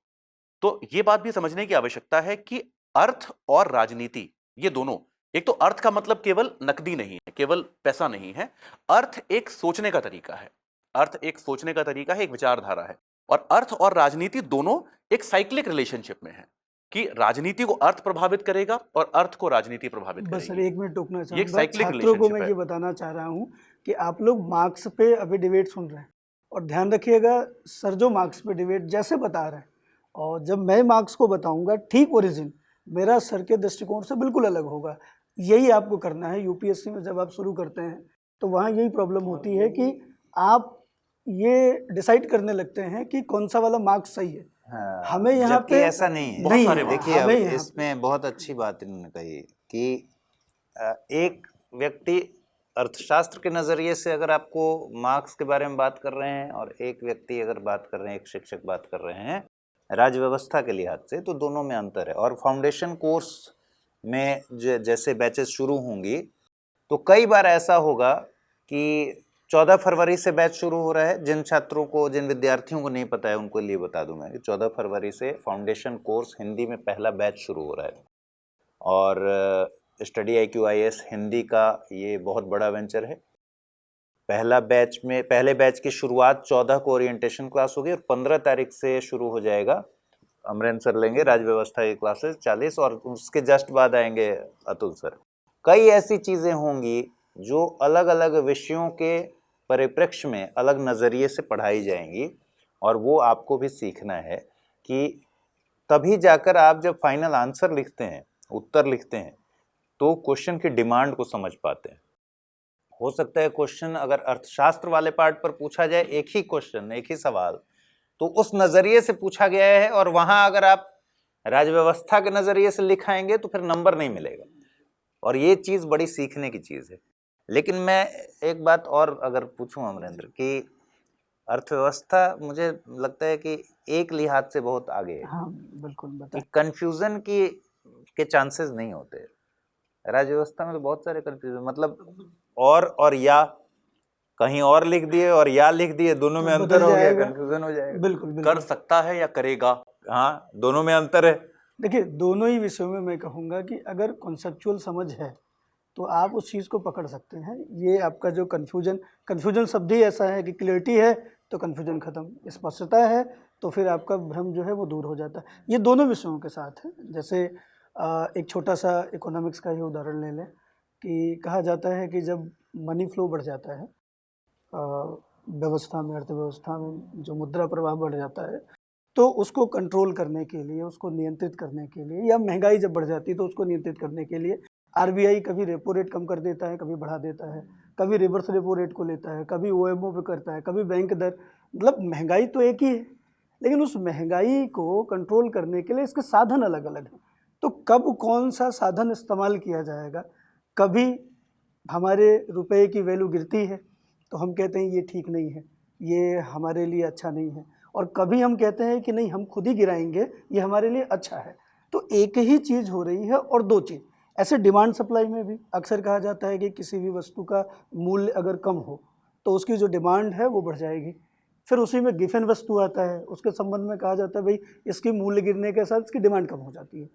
तो ये बात भी समझने की आवश्यकता है कि अर्थ और राजनीति, ये दोनों, एक तो अर्थ का मतलब केवल नकदी नहीं है, केवल पैसा नहीं है, अर्थ एक सोचने का तरीका है, अर्थ एक सोचने का तरीका है, एक विचारधारा है। और अर्थ और राजनीति दोनों एक साइक्लिक रिलेशनशिप में है कि राजनीति को अर्थ प्रभावित करेगा और अर्थ को राजनीति प्रभावित करेगी। बस सर 1 मिनट टोकना चाहूंगा, छात्रों को मैं ये बताना चाह रहा हूँ कि आप लोग मार्क्स पे अभी डिबेट सुन रहे हैं, और ध्यान रखिएगा सर जो मार्क्स पे डिबेट जैसे बता रहे हैं, और जब मैं मार्क्स को बताऊंगा ठीक ओरिजिन मेरा सर के दृष्टिकोण से बिल्कुल अलग होगा। यही आपको करना है यूपीएससी में। जब आप शुरू करते हैं तो वहाँ यही प्रॉब्लम होती है कि आप ये डिसाइड करने लगते हैं कि कौन सा वाला मार्क्स सही है। हाँ, हमें यहाँ पे ऐसा नहीं है। देखिए अब इसमें बहुत अच्छी बात इन्होंने कही कि एक व्यक्ति अर्थशास्त्र के नज़रिए से अगर आपको मार्क्स के बारे में बात कर रहे हैं और एक व्यक्ति अगर बात कर रहे हैं, एक शिक्षक बात कर रहे हैं राज्य व्यवस्था के लिहाज से, तो दोनों में अंतर है। और फाउंडेशन कोर्स में जैसे बैचेस शुरू होंगी तो कई बार ऐसा होगा कि 14 फरवरी से बैच शुरू हो रहा है। जिन छात्रों को, जिन विद्यार्थियों को नहीं पता है उनको लिए बता दूं मैं कि 14 फरवरी से फाउंडेशन कोर्स हिंदी में पहला बैच शुरू हो रहा है, और स्टडी IQ IAS हिंदी का ये बहुत बड़ा वेंचर है। पहले बैच की शुरुआत 14 को ओरिएंटेशन क्लास होगी और 15 तारीख से शुरू हो जाएगा। अमरेंद्र सर लेंगे राज्य व्यवस्था की क्लासेस 40, और उसके जस्ट बाद आएंगे अतुल सर। कई ऐसी चीज़ें होंगी जो अलग अलग विषयों के परिप्रेक्ष्य में अलग नज़रिए से पढ़ाई जाएंगी, और वो आपको भी सीखना है कि तभी जाकर आप जब फाइनल आंसर लिखते हैं, उत्तर लिखते हैं, तो क्वेश्चन की डिमांड को समझ पाते हैं। हो सकता है क्वेश्चन अगर अर्थशास्त्र वाले पार्ट पर पूछा जाए, एक ही क्वेश्चन, एक ही सवाल, तो उस नजरिए से पूछा गया है, और वहां अगर आप राजव्यवस्था के नजरिए से लिखाएंगे तो फिर नंबर नहीं मिलेगा। और ये चीज बड़ी सीखने की चीज है। लेकिन मैं एक बात और अगर पूछूं अमरेंद्र, कि अर्थव्यवस्था मुझे लगता है कि एक लिहाज से बहुत आगे है, हाँ बिल्कुल कि बताएं। कंफ्यूजन के चांसेस नहीं होते। राजव्यवस्था में तो बहुत सारे कंफ्यूजन, मतलब और या कहीं और लिख दिए और या लिख दिए, दोनों में तो अंतर बदल हो गया, जाएगा। कंफ्यूजन हो जाएगा। बिल्कुल कर बिल्कुल। सकता है या करेगा? हाँ, दोनों में अंतर है। देखिए, दोनों ही विषयों में मैं कहूँगा कि अगर कॉन्सेप्चुअल समझ है तो आप उस चीज़ को पकड़ सकते हैं। ये आपका जो कन्फ्यूजन शब्द ही ऐसा है कि क्लियरिटी है तो कन्फ्यूजन खत्म, स्पष्टता है तो फिर आपका भ्रम जो है वो दूर हो जाता है। ये दोनों विषयों के साथ है। जैसे एक छोटा सा इकोनॉमिक्स का ही उदाहरण ले लें कि कहा जाता है कि जब मनी फ्लो बढ़ जाता है व्यवस्था में, अर्थव्यवस्था में जो मुद्रा प्रवाह बढ़ जाता है, तो उसको कंट्रोल करने के लिए, उसको नियंत्रित करने के लिए, या महंगाई जब बढ़ जाती है तो उसको नियंत्रित करने के लिए आरबीआई कभी रेपो रेट कम कर देता है, कभी बढ़ा देता है, कभी रिवर्स रेपो रेट को लेता है, कभी ओएमओ पे करता है, कभी बैंक दर। मतलब महंगाई तो एक ही है, लेकिन उस महंगाई को कंट्रोल करने के लिए इसके साधन अलग अलग हैं। तो कब कौन सा साधन इस्तेमाल किया जाएगा? कभी हमारे रुपए की वैल्यू गिरती है तो हम कहते हैं ये ठीक नहीं है, ये हमारे लिए अच्छा नहीं है, और कभी हम कहते हैं कि नहीं, हम खुद ही गिराएंगे, ये हमारे लिए अच्छा है। तो एक ही चीज़ हो रही है और दो चीज़। ऐसे डिमांड सप्लाई में भी अक्सर कहा जाता है कि किसी भी वस्तु का मूल्य अगर कम हो तो उसकी जो डिमांड है वो बढ़ जाएगी। फिर उसी में गिफन वस्तु आता है, उसके संबंध में कहा जाता है भाई इसकी मूल्य गिरने के साथ इसकी डिमांड कम हो जाती है।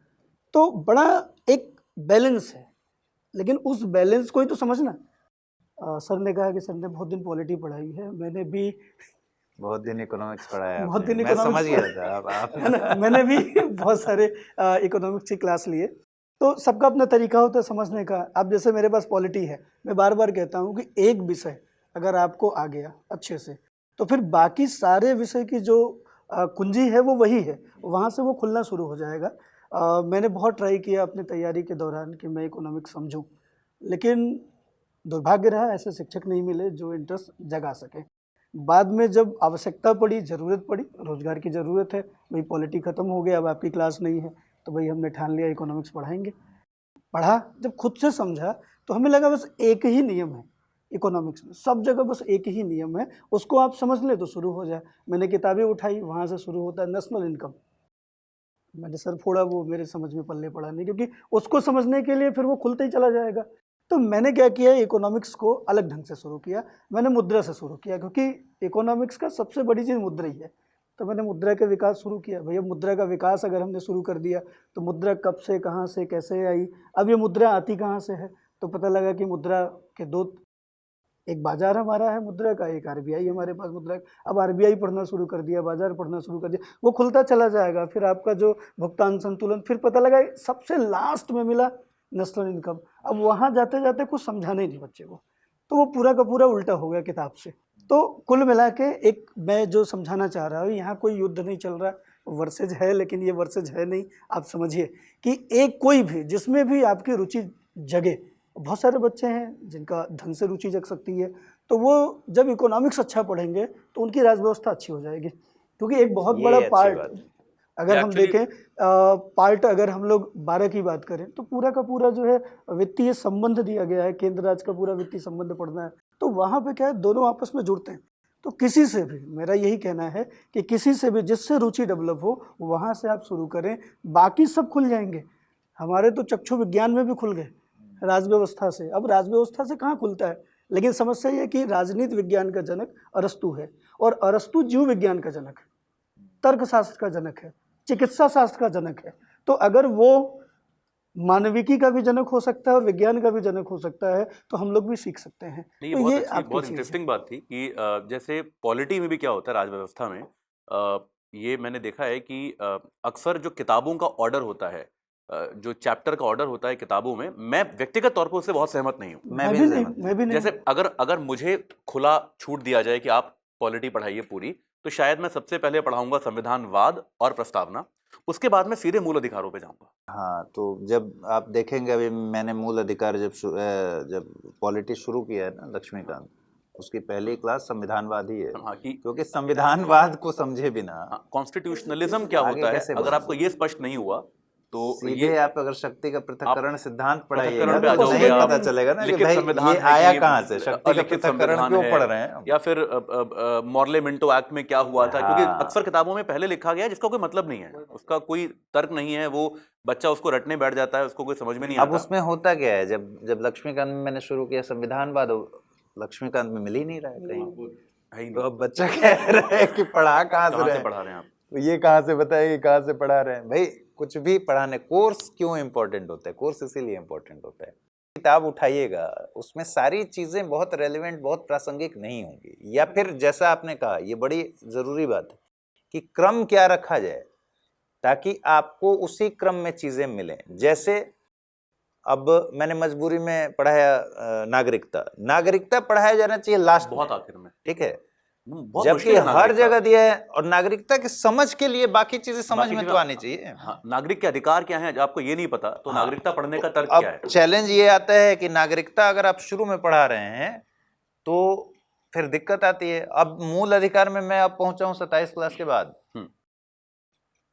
तो बड़ा एक बैलेंस है, लेकिन उस बैलेंस को ही तो समझना। सर ने कहा कि सर ने बहुत दिन पॉलिटी पढ़ाई है, मैंने भी बहुत दिन इकोनॉमिक्स पढ़ाया बहुत आपने, दिन मैं समझ इकोनॉमिक्स गया था। आप है ना, मैंने भी बहुत सारे इकोनॉमिक्स की क्लास लिए। तो सबका अपना तरीका होता है समझने का। अब जैसे मेरे पास पॉलिटी है, मैं बार बार कहता हूँ कि एक विषय अगर आपको आ गया अच्छे से तो फिर बाकी सारे विषय की जो कुंजी है वो वही है, वहाँ से वो खुलना शुरू हो जाएगा। मैंने बहुत ट्राई किया अपनी तैयारी के दौरान कि मैं इकोनॉमिक्स समझूं, लेकिन दुर्भाग्य रहा ऐसे शिक्षक नहीं मिले जो इंटरेस्ट जगा सके। बाद में जब आवश्यकता पड़ी, ज़रूरत पड़ी, रोज़गार की ज़रूरत है, भाई पॉलिटी ख़त्म हो गया, अब आपकी क्लास नहीं है, तो भाई हमने ठान लिया इकोनॉमिक्स पढ़ाएंगे। पढ़ा, जब खुद से समझा तो हमें लगा बस एक ही नियम है इकोनॉमिक्स में, सब जगह बस एक ही नियम है, उसको आप समझ ले तो शुरू हो जाए। मैंने किताबें उठाई, वहाँ से शुरू होता है नेशनल इनकम। मैंने सर फोड़ा, वो मेरे समझ में पल्ले पड़ा नहीं, क्योंकि उसको समझने के लिए फिर वो खुलता ही चला जाएगा। तो मैंने क्या किया, इकोनॉमिक्स को अलग ढंग से शुरू किया। मैंने मुद्रा से शुरू किया, क्योंकि इकोनॉमिक्स का सबसे बड़ी चीज़ मुद्रा ही है। तो मैंने मुद्रा के विकास शुरू किया। भैया मुद्रा का विकास अगर हमने शुरू कर दिया तो मुद्रा कब से, कहाँ से, कैसे आई, अब ये मुद्रा आती कहाँ से है, तो पता लगा कि मुद्रा के दो, एक बाजार हमारा है मुद्रा का, एक आरबीआई हमारे पास मुद्रा का। अब आरबीआई पढ़ना शुरू कर दिया, बाजार पढ़ना शुरू कर दिया, वो खुलता चला जाएगा। फिर आपका जो भुगतान संतुलन, फिर पता लगा सबसे लास्ट में मिला नेशनल इनकम। अब वहाँ जाते जाते कुछ समझाना ही नहीं बच्चे को, तो वो पूरा का पूरा उल्टा हो गया किताब से। तो कुल मिला के एक मैं जो समझाना चाह रहा हूँ, यहाँ कोई युद्ध नहीं चल रहा, वर्सेज है, लेकिन ये वर्सेज है नहीं। आप समझिए कि एक कोई भी जिसमें भी आपकी रुचि जगे, बहुत सारे बच्चे हैं जिनका ढंग से रुचि जग सकती है, तो वो जब इकोनॉमिक्स अच्छा पढ़ेंगे तो उनकी राजव्यवस्था अच्छी हो जाएगी। क्योंकि एक बहुत बड़ा पार्ट अगर हम देखें, पार्ट अगर हम लोग 12 की बात करें तो पूरा का पूरा जो है वित्तीय संबंध दिया गया है, केंद्र राज्य का पूरा वित्तीय संबंध पढ़ना है। तो वहाँ पे क्या है, दोनों आपस में जुड़ते हैं। तो किसी से भी, मेरा यही कहना है कि किसी से भी जिससे रुचि डेवलप हो वहाँ से आप शुरू करें, बाकी सब खुल जाएंगे। हमारे तो चक्षु विज्ञान में भी खुल गए राजव्यवस्था से। अब राजव्यवस्था से कहाँ खुलता है, लेकिन समस्या ये कि राजनीति विज्ञान का जनक अरस्तु है, और अरस्तु जीव विज्ञान का जनक है, तर्कशास्त्र का जनक है, चिकित्सा शास्त्र का जनक है। तो अगर वो मानविकी का भी जनक हो सकता है और विज्ञान का भी जनक हो सकता है, तो हम लोग भी सीख सकते हैं। नहीं, तो ये बहुत इंटरेस्टिंग बात थी कि जैसे पॉलिटी में भी क्या होता है राजव्यवस्था में, ये मैंने देखा है कि अक्सर जो किताबों का ऑर्डर होता है, जो चैप्टर का ऑर्डर होता है किताबों में, मैं व्यक्तिगत तौर पर उससे बहुत सहमत नहीं हूँ। मैं भी नहीं। जैसे अगर मुझे खुला छूट दिया जाए कि आप पॉलिटी पढ़ाइए पूरी, तो शायद मैं सबसे पहले पढ़ाऊंगा संविधानवाद और प्रस्तावना, उसके बाद मैं सीधे मूल अधिकारों पे जाऊंगा। हाँ, तो जब आप देखेंगे, अभी मैंने मूल अधिकार जब पॉलिटी शुरू किया है ना लक्ष्मीकांत, उसकी पहली क्लास संविधानवाद ही है। हाँ, कि क्योंकि संविधानवाद को समझे बिना कॉन्स्टिट्यूशनलिज्म क्या आगे होता है, कैसे अगर बढ़ेंगे? आपको ये स्पष्ट नहीं हुआ तो सीधे ये आप अगर शक्ति का पृथक्करण सिद्धांत पढ़ाइएगा पृथक्करण पे आ तो जाओगे नहीं आप। पता चलेगा ना कि लिखित भाई संविधान ये है आया कि कहाँ से, शक्ति का अलिखित पृथक्करण संविधान क्यों है, पढ़ रहे हैं। या फिर मॉर्ले मिंटो एक्ट में क्या हुआ था, क्योंकि हाँ। अक्सर किताबों में पहले लिखा गया है जिसका कोई मतलब नहीं है, उसका कोई तर्क नहीं है, वो बच्चा उसको रटने बैठ जाता है, उसको कोई समझ में नहीं अब आता। उसमें होता क्या है, जब लक्ष्मीकांत में मैंने शुरू किया संविधानवाद, लक्ष्मीकांत में मिल ही नहीं रहा है कहीं, है ही तो नहीं। अब बच्चा कह रहा है कि पढ़ा कहाँ से कहाँ रहे से हैं? पढ़ा रहे हैं आप? तो ये कहाँ से बताएगी कहाँ से पढ़ा रहे हैं भाई? कुछ भी पढ़ाने, कोर्स क्यों इम्पोर्टेंट होता है? कोर्स इसीलिए इम्पोर्टेंट होता है, किताब उठाइएगा उसमें सारी चीजें बहुत रेलेवेंट, बहुत प्रासंगिक नहीं होंगी, या फिर जैसा आपने कहा, ये बड़ी जरूरी बात है कि क्रम क्या रखा जाए ताकि आपको उसी क्रम में चीजें मिलें। जैसे अब मैंने मजबूरी में पढ़ाया नागरिकता पढ़ाया जाना चाहिए लास्ट बहुत में, आखिर में, ठीक है, बहुत जबकि मुश्किल है हर नागरिकता। जगह दिया है, और नागरिकता की समझ के लिए बाकी चीजें समझ बाकी में चीजें- तो आनी चाहिए। हाँ, नागरिक के अधिकार क्या हैं, आपको ये नहीं पता, तो हाँ, नागरिकता पढ़ने का तर्क अब क्या है? चैलेंज ये आता है कि नागरिकता अगर आप शुरू में पढ़ा रहे हैं तो फिर दिक्कत आती है। अब मूल अधिकार में मैं अब पहुंचा हूं 27 क्लास के बाद,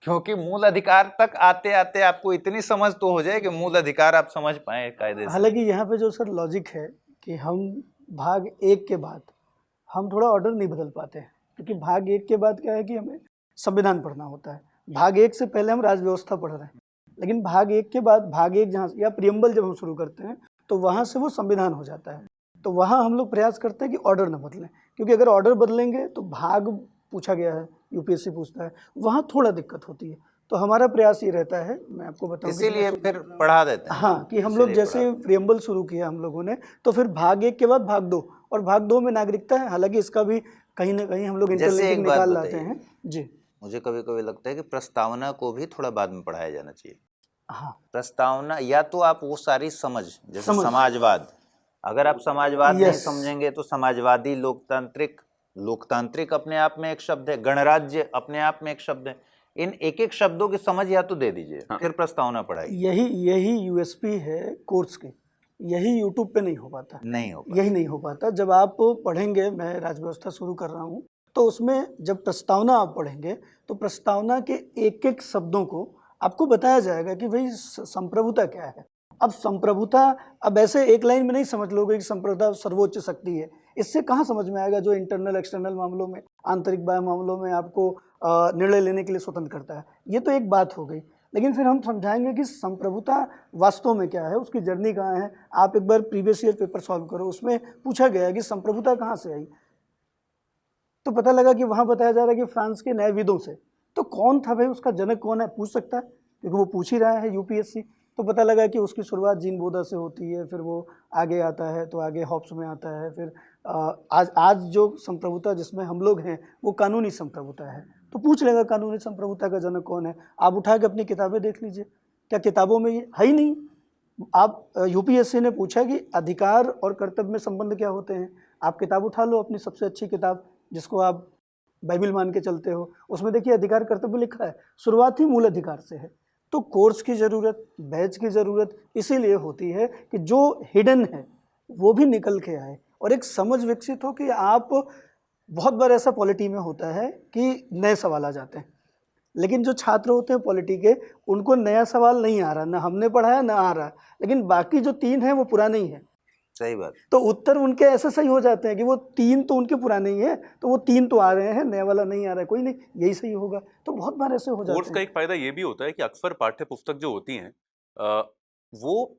क्योंकि मूल अधिकार तक आते आते आपको इतनी समझ तो हो जाए कि मूल अधिकार आप समझ पाए कायदे से। हालांकि यहाँ पे जो सर लॉजिक है कि हम भाग 1 के बाद हम थोड़ा ऑर्डर नहीं बदल पाते हैं, क्योंकि भाग 1 के बाद क्या है कि हमें संविधान पढ़ना होता है। भाग 1 से पहले हम राज व्यवस्था पढ़ रहे हैं, लेकिन भाग 1 के बाद भाग 1 जहाँ या प्रियम्बल जब हम शुरू करते हैं तो वहाँ से वो संविधान हो जाता है। तो वहाँ हम लोग प्रयास करते हैं कि ऑर्डर न बदलें, क्योंकि अगर ऑर्डर बदलेंगे तो भाग पूछा गया है, यूपीएससी पूछता है, वहाँ थोड़ा दिक्कत होती है। तो हमारा प्रयास ये रहता है, मैं आपको बताऊं, इसीलिए फिर पढ़ा देते हैं। हाँ, कि हम लोग जैसे प्रियम्बल शुरू किया हम लोगों ने, तो फिर भाग 1 के बाद भाग 2, और भाग 2 में नागरिकता है। हालांकि इसका भी कहीं ना कहीं हम लोग इंटरलिंकिंग निकाल लाते हैं। जी, मुझे कभी कभी लगता है कि प्रस्तावना को भी थोड़ा बाद में पढ़ाया जाना चाहिए। हाँ, प्रस्तावना, या तो आप वो सारी जैसे समाजवाद, अगर आप समाजवाद नहीं समझेंगे तो समाजवादी, लोकतांत्रिक अपने आप में एक शब्द है, गणराज्य अपने आप में एक शब्द है, इन एक एक शब्दों की समझ या तो दे दीजिए, फिर प्रस्तावना पढ़ाइए। यही यूएसपी है कोर्स की, यही यूट्यूब पे नहीं हो पाता, यही नहीं हो पाता। जब आप पढ़ेंगे, मैं राज व्यवस्था शुरू कर रहा हूँ, तो उसमें जब प्रस्तावना आप पढ़ेंगे तो प्रस्तावना के एक एक शब्दों को आपको बताया जाएगा कि भाई संप्रभुता क्या है। अब संप्रभुता, अब ऐसे एक लाइन में नहीं समझ लोगे कि संप्रभुता सर्वोच्च शक्ति है, इससे कहाँ समझ में आएगा जो इंटरनल एक्सटर्नल मामलों में, आंतरिक बाह्य मामलों में आपको निर्णय लेने के लिए स्वतंत्र करता है। ये तो एक बात हो गई, लेकिन फिर हम समझाएंगे कि संप्रभुता वास्तव में क्या है, उसकी जर्नी कहाँ है। आप एक बार प्रीवियस ईयर पेपर सॉल्व करो, उसमें पूछा गया कि संप्रभुता कहाँ से आई, तो पता लगा कि वहाँ बताया जा रहा है कि फ्रांस के न्यायविदों से। तो कौन था भाई, उसका जनक कौन है, पूछ सकता है, क्योंकि वो पूछ ही रहा है यूपीएससी। तो पता लगा कि उसकी शुरुआत जीन बोधा से होती है, फिर वो आगे आता है तो आगे हॉब्स में आता है, फिर आज जो संप्रभुता जिसमें हम लोग हैं वो कानूनी संप्रभुता है। तो पूछ लेगा कानूनी संप्रभुता का जनक कौन है। आप उठा के अपनी किताबें देख लीजिए, क्या किताबों में ये है ही नहीं। आप यूपीएससी ने पूछा कि अधिकार और कर्तव्य में संबंध क्या होते हैं, आप किताब उठा लो, अपनी सबसे अच्छी किताब जिसको आप बाइबिल मान के चलते हो, उसमें देखिए अधिकार कर्तव्य लिखा है। शुरुआत ही मूल अधिकार से है। तो कोर्स की ज़रूरत, बैच की ज़रूरत इसीलिए होती है कि जो हिडन है वो भी निकल के आए और एक समझ विकसित हो कि आप, बहुत बार ऐसा पॉलिटी में होता है कि नए सवाल आ जाते हैं, लेकिन जो छात्र होते हैं पॉलिटी के, उनको नया सवाल नहीं आ रहा, ना हमने पढ़ाया ना आ रहा, लेकिन बाकी जो 3 हैं वो पुराने ही हैं। सही बात। तो उत्तर उनके ऐसे सही हो जाते हैं कि वो 3 तो उनके पुराने ही है, तो वो 3 तो आ रहे हैं, नया वाला नहीं आ रहा है, कोई नहीं, यही सही होगा। तो बहुत बार ऐसे हो जाते हैं। कोर्स का एक फायदा ये भी होता है कि अक्सर पाठ्य पुस्तक जो होती हैं वो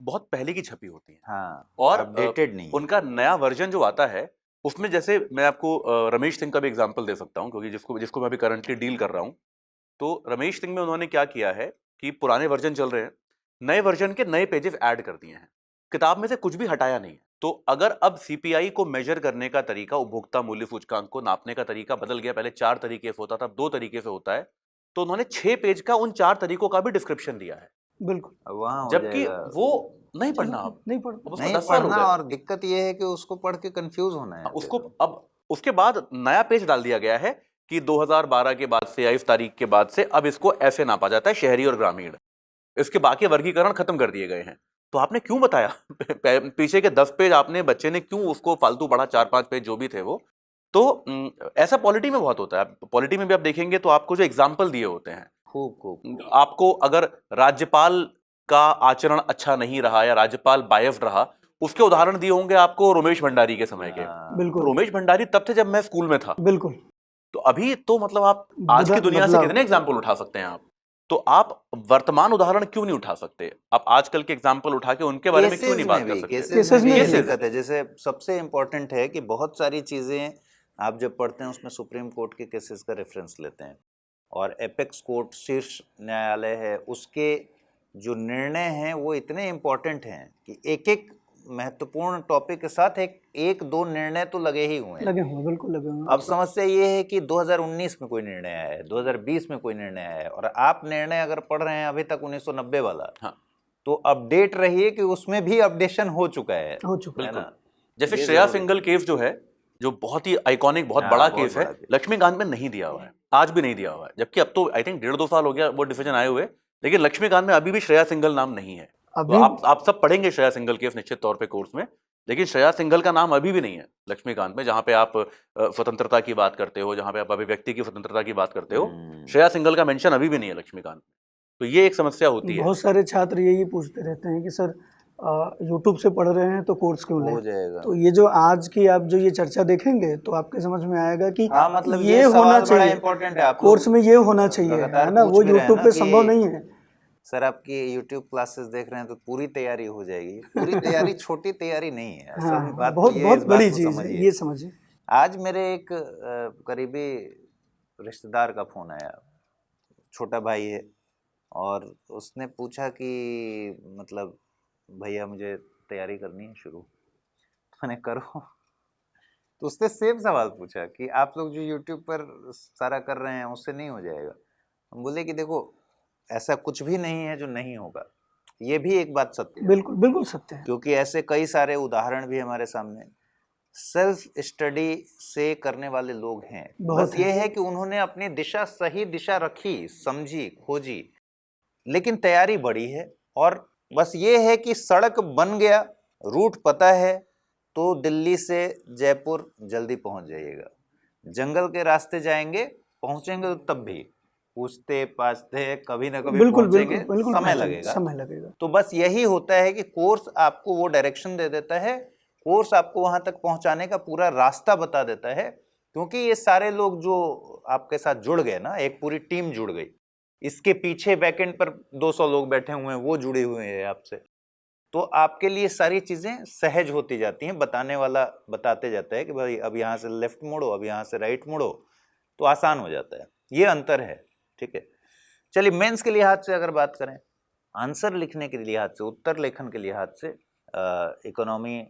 बहुत पहले की छपी होती हैं, हाँ, और अपडेटेड नहीं। उनका नया वर्जन जो आता है उसमें, जैसे मैं आपको रमेश सिंह का भी एग्जांपल दे सकता हूँ, क्योंकि जिसको मैं अभी करंटली डील कर रहा हूँ। तो रमेश सिंह में उन्होंने क्या किया है कि पुराने वर्जन चल रहे हैं, नए वर्जन के नए पेजेस ऐड कर दिए हैं, किताब में से कुछ भी हटाया नहीं है। तो अगर अब सीपीआई को मेजर करने का तरीका, उपभोक्ता मूल्य सूचकांक को नापने का तरीका बदल गया, पहले 4 तरीके से होता था, अब 2 तरीके से होता है, तो उन्होंने 6 पेज का उन 4 तरीकों का भी डिस्क्रिप्शन दिया है। बिल्कुल, वहाँ जबकि वो नहीं पढ़ना, अब नहीं उसको पढ़ना, 10 साल हो गए। और दिक्कत ये है कि उसको पढ़ के कंफ्यूज होना है। उसको अब उसके बाद नया पेज डाल दिया गया है कि 2012 के बाद से या इस तारीख के बाद से अब इसको ऐसे नापा जाता है, शहरी और ग्रामीण। इसके बाकी वर्गीकरण खत्म कर दिए गए हैं। तो आपने क्यों बताया पीछे के 10 पेज आपने, बच्चे ने क्यों उसको फालतू पढ़ा, 4-5 पेज जो भी थे वो। तो ऐसा पॉलिटी में बहुत होता है। पॉलिटी में भी आप देखेंगे तो आपको जो एग्जाम्पल दिए होते हैं, खूब आपको अगर राज्यपाल का आचरण अच्छा नहीं रहा या राज्यपाल बायस्ड रहा, उसके उदाहरण दिए होंगे आपको रोमेश भंडारी के समय के। बिल्कुल रोमेश भंडारी तब थे जब मैं स्कूल में था। बिल्कुल। तो अभी तो मतलब आप आज की दुनिया से कितने एग्जाम्पल उठा सकते हैं आप? तो आप वर्तमान उदाहरण क्यों नहीं उठा सकते? आप आजकल के एग्जाम्पल उठा के उनके बारे में क्यों नहीं बात कर सकते? केसेस में ये दिक्कत है। जैसे सबसे इंपॉर्टेंट है कि बहुत सारी चीजें आप जब पढ़ते हैं उसमें सुप्रीम कोर्ट के केसेस का रेफरेंस लेते हैं, और एपेक्स कोर्ट शीर्ष न्यायालय है, उसके जो निर्णय हैं वो इतने इम्पोर्टेंट हैं कि एक एक महत्वपूर्ण टॉपिक के साथ एक दो निर्णय तो लगे ही हुए हैं। लगे हुए, बिल्कुल लगे हुए। अब समस्या ये है कि 2019 में कोई निर्णय आया है, 2020 में कोई निर्णय आया है, और आप निर्णय अगर पढ़ रहे हैं अभी तक 1990 वाला, हाँ। तो अपडेट रहिए कि उसमें भी अपडेशन हो चुका है ना। जैसे श्रेया सिंघल केस जो है, जो बहुत ही आइकॉनिक, बहुत बड़ा केस है, लक्ष्मीकांत में नहीं दिया हुआ है, आज भी नहीं दिया हुआ है। जबकि अब तो आई थिंक 1.5-2 साल हो गया वो डिसीजन आए हुए, लेकिन लक्ष्मीकांत में अभी भी श्रेया सिंघल नाम नहीं है। तो आप सब पढ़ेंगे श्रेया सिंघल केस निश्चित तौर पे कोर्स में, लेकिन श्रेया सिंघल का नाम अभी भी नहीं है लक्ष्मीकांत में, जहां पे आप स्वतंत्रता की बात करते हो, जहां पे आप अभिव्यक्ति की स्वतंत्रता की बात करते हो, श्रेया सिंघल का मेंशन अभी भी नहीं है लक्ष्मीकांत में। तो ये एक समस्या होती है। बहुत सारे छात्र यही पूछते रहते हैं कि सर यूट्यूब से पढ़ रहे हैं तो कोर्स क्यों ले? हो जाएगा। तो ये जो आज की आप जो ये चर्चा देखेंगे तो आपके समझ में आएगा कि मतलब ये होना चाहिए, इंपॉर्टेंट है, कोर्स में ये होना चाहिए, है ना? वो यूट्यूब पे संभव नहीं है। सर आपकी यूट्यूब क्लासेस देख रहे हैं तो पूरी तैयारी हो जाएगी। पूरी तैयारी छोटी तैयारी नहीं है। हाँ, बहुत बड़ी चीज है, ये समझिए। आज मेरे एक करीबी रिश्तेदार का फोन आया, छोटा भाई है, और उसने पूछा कि मतलब भैया मुझे तैयारी करनी है शुरू। मैंने करो। तो उसने सेम सवाल पूछा कि आप लोग जो यूट्यूब पर सारा कर रहे हैं उससे नहीं हो जाएगा। हम बोले कि देखो ऐसा कुछ भी नहीं है जो नहीं होगा, ये भी एक बात सत्य है। बिल्कुल बिल्कुल सत्य है, क्योंकि ऐसे कई सारे उदाहरण भी हमारे सामने सेल्फ स्टडी से करने वाले लोग हैं। बस ये है कि उन्होंने अपनी दिशा, सही दिशा रखी, समझी, खोजी, लेकिन तैयारी बड़ी है। और बस ये है कि सड़क बन गया, रूट पता है, तो दिल्ली से जयपुर जल्दी पहुंच जाइएगा। जंगल के रास्ते जाएंगे, पहुंचेंगे तो तब भी पूछते पाछते कभी ना कभी पहुंचेंगे, समय लगेगा। तो बस यही होता है कि कोर्स आपको वो डायरेक्शन दे देता है, कोर्स आपको वहां तक पहुंचाने का पूरा रास्ता बता देता है। क्योंकि ये सारे लोग जो आपके साथ जुड़ गए ना, एक पूरी टीम जुड़ गई, इसके पीछे बैकएंड पर 200 लोग बैठे हुए हैं, वो जुड़े हुए हैं आपसे, तो आपके लिए सारी चीजें सहज होती जाती हैं। बताने वाला बताते जाता है कि भाई अब यहाँ से लेफ्ट मुड़ो, अब यहाँ से राइट मुड़ो, तो आसान हो जाता है। ये अंतर है, ठीक है। चलिए मेंस के लिहाज से अगर बात करें, आंसर लिखने के लिहाज से, उत्तर लेखन के लिहाज से इकोनॉमी